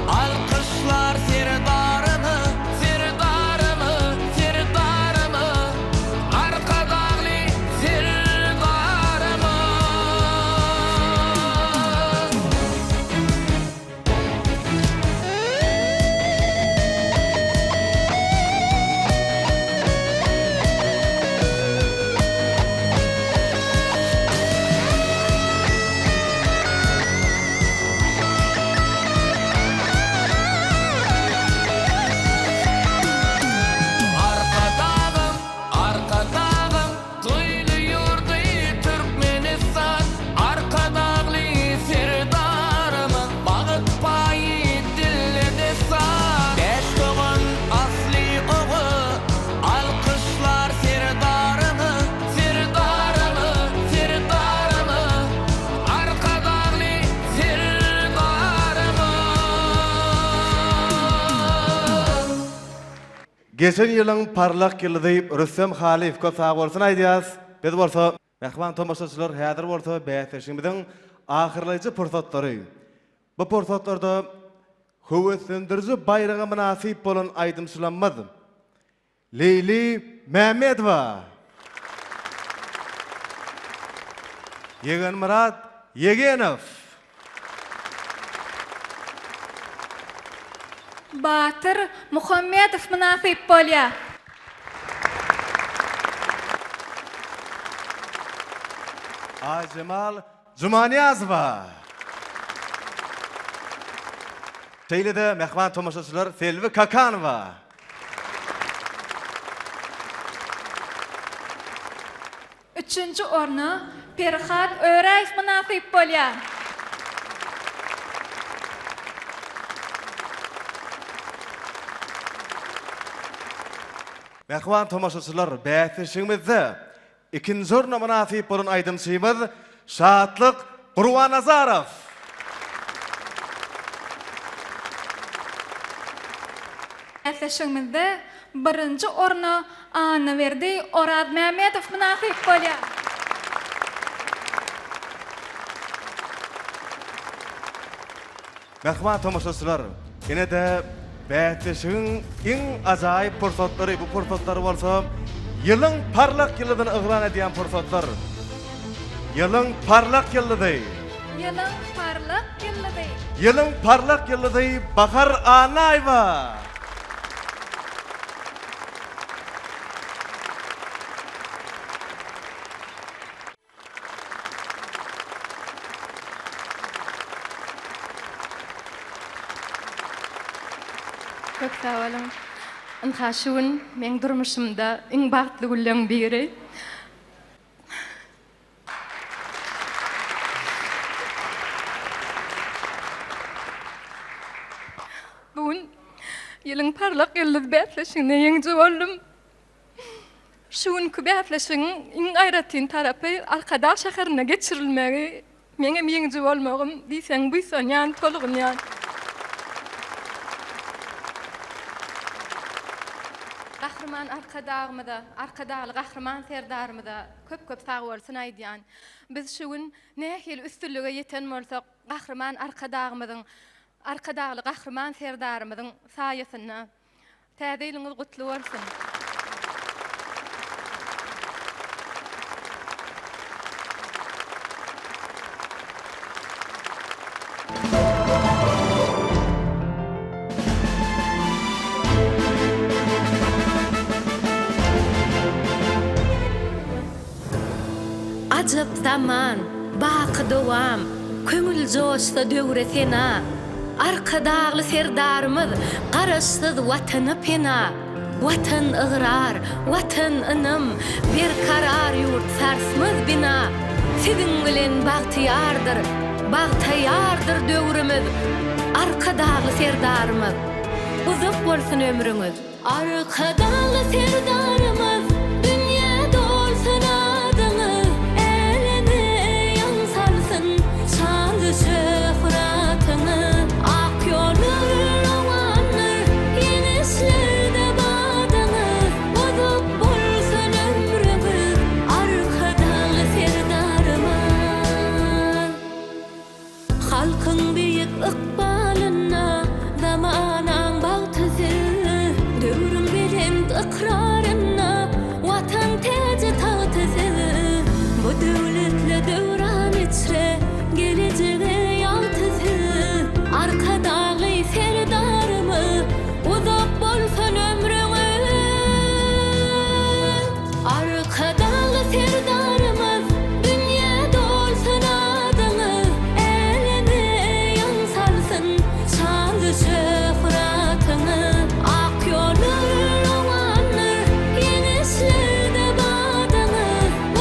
Speaker 13: Alkışlar serdarımı Serdarımı, serdarımı Arka dağlı serdarımı Arka dağım, toylu yurdu Türkmenistan Arka dağlı serdarımın Bağıt payı dilledi san Beşkoğun asli oğu Alkışlar serdarımı Serdarımı, serdarımı Arka dağlı serdarımı
Speaker 1: Geçen yılın parlak yılı deyip Rüstem Halif köp sağ olsun aydiyaz. Biz bolsa mehman tomaşaçylar häzir bolsa bäýeşigimiziň ahyrlyjy pursatları. Bu pursatlarda höwetslendiriji bayragy münasip bolan aýdymçylanmaz. Leyli Mehmedova. Yegan Murat Yegenov.
Speaker 2: Batır Muhammedov münasip bolýar.
Speaker 1: Ajemal Jumaniyazova. Teýlede mehman tomaşaçylar Selvi Kakanova.
Speaker 2: Üçüncü ornu Perhat Öreýew münasip bolýar.
Speaker 1: Mehman tomaşaçylar bäýeşigimizde ikinji orna münasip bolan aýdymçymyz Şatlyk Gurbanazarov.
Speaker 2: Äsleşigimizde birinji ornu Anyverdi Orad Mehmetow münasip bolýar.
Speaker 1: Mehman tomaşaçylar, ine de bäýeşigiň iň ajaýyp pursatlary bu pursatlar bolsa, ýylyň parlak ýylydan yglan edýän pursatlar. Ýylyň parlak ýylydy.
Speaker 2: Ýylyň parlak ýylydy.
Speaker 1: Ýylyň parlak ýylydy Bahar Anaýewa.
Speaker 10: Çok sağ olun. Anhaşun, men durmuşumda en bagtly gülen biri. Bugün yılın parlak yıldız bätleşigine ýeňje boldum. Şuňky bätleşigiň iň aýratyn tarapy Arkadaş şäherine geçirilmegi meňe ýeňje bolmagym diýseň buýsan ýan tolugyn ýan. Gahrman arkadağımda, arkadağlı gahrman serdarımda köp sağ bolsun aýdýan. Biz şu gün nähil üstünlüge ýeten bolsak, gahrman arkadağımyzyň, arkadağly gahrman serdarymyzyň saýasyna täze ýylyňyz gutly bolsun.
Speaker 7: Ajab zaman, baqy dowam, köngül joşda döwre sena. Arka dağlı serdarymyz, garaşsyz watany pena.
Speaker 16: Watan ıgrar, watan ınım, bir karar yurt sarsmaz bina. Sizin bilen bagtiyardır, bagtayardır döwrümüz. Arkadağı serdarımız, uzak bolsun ömrüňiz. Arkadağı serdarımız, dünya dolsun adyňyz. Elini ýaňsalsyn, şanly şöhratyny. Ak ýollar rowanlar, ýenişlerde badyňy. Uzak bolsun ömrüňiz, arkadağı serdarymyz. Halkyň biýik ykbalyna, zamanaň bagtyzy. Döwrüm bilen ikraryna, watan täze taýtyzy. Bu döwletle döwran içre, gelejege ýaltyzy. Arkadagy serdarymy, uzak bolsun ömrüňiz. Arkadagy serdarymyz, dünýä dolsun adyňyz. Elini ýaňsalsyn, şanly şöhratyny. Ak ýollar rowanlar, ýenişlerde badyňy.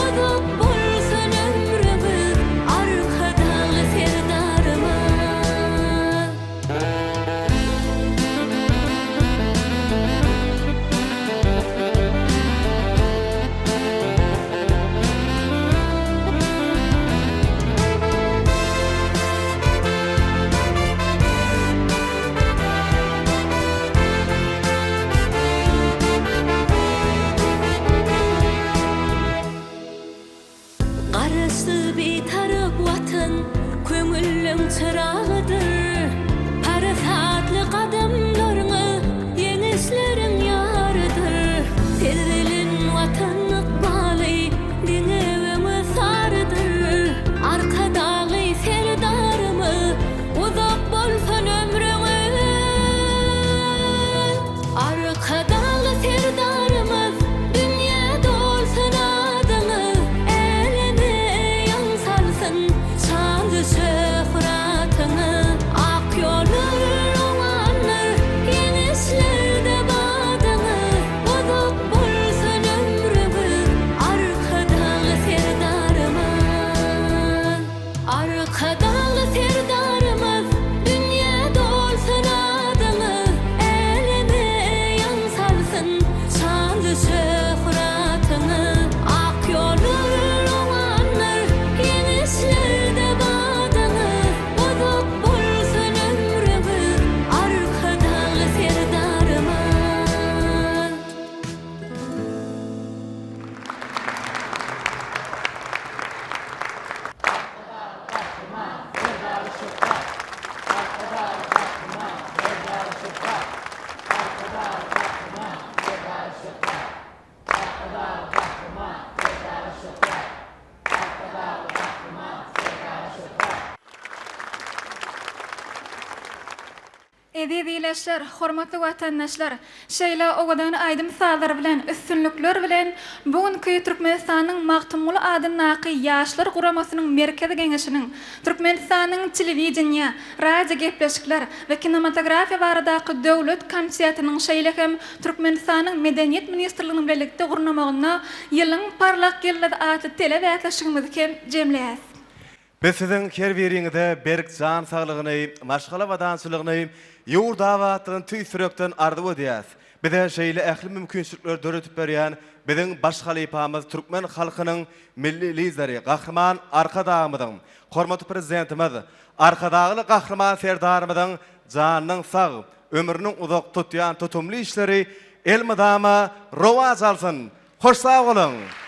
Speaker 16: Uzak bolsun ömrüňiz, arkadagy serdarymyz. Garaşdy bitarap watan, köňüllüň çyragydyr. Parasatly gadamlaryňy, ýeňişleriň ýarydyr. Servelin watan ykbaly, diňeňe sarydyr. Arkadagy serdarymy, uzak bolsun ömrüňiz. Arkadagy serdarymyz, dünya dolsun adyňyz. Elini ýaňsalsyn, şanly şöhratyny. Ak ýollar rowanlar, ýenişlerde badyňy. Uzak bolsun ömrüňiz, arkadagy serdarymyz. Arkadagy serdarymyz, dünya dolsun adyňyz. Elini ýaňsalsyn, şanly şöhratyny. Ak ýollar rowanlar, ýenişlerde badyňy. Uzak bolsun ömrüňiz, arkadagy serdarymyz.
Speaker 2: Edidileşler, hormatly watandaşlar, şeýle ogadan aýdym misallar bilen, üstünlükler bilen bugünkü Türkmenistanyň magtymly adynaky ýaşlar guramasynyň merkezi geňeşiniň Türkmenistanyň telewizioniýa, radio gepleşikler we kinematografiýa baradaky döwlet komissiýasynyň şeýle hem Türkmenistanyň Medeniýet ministrliginiň birlikde gurnamagyna ýylyň parlak ýyllarda atly telewätleşigimizi hem jemleýäs.
Speaker 1: Biz sizin her biriňizde berk jan saglygyny, maşgala wadançylygyny, ýurt awatyny tüýsürekden arzuw edýäs. Bize şeýle ähli mümkinçilikler döretip berýän biziň baş halypamyz Türkmen halkynyň milli lideri, gahrman arkadağymyzyň, hormatly prezidentimiz, arkadagy gahrman serdarymyzyň janynyň sag, ömrüniň uzak tutýan tutumly işleri el mydama rowaj alsyn. Hoş sag bolun.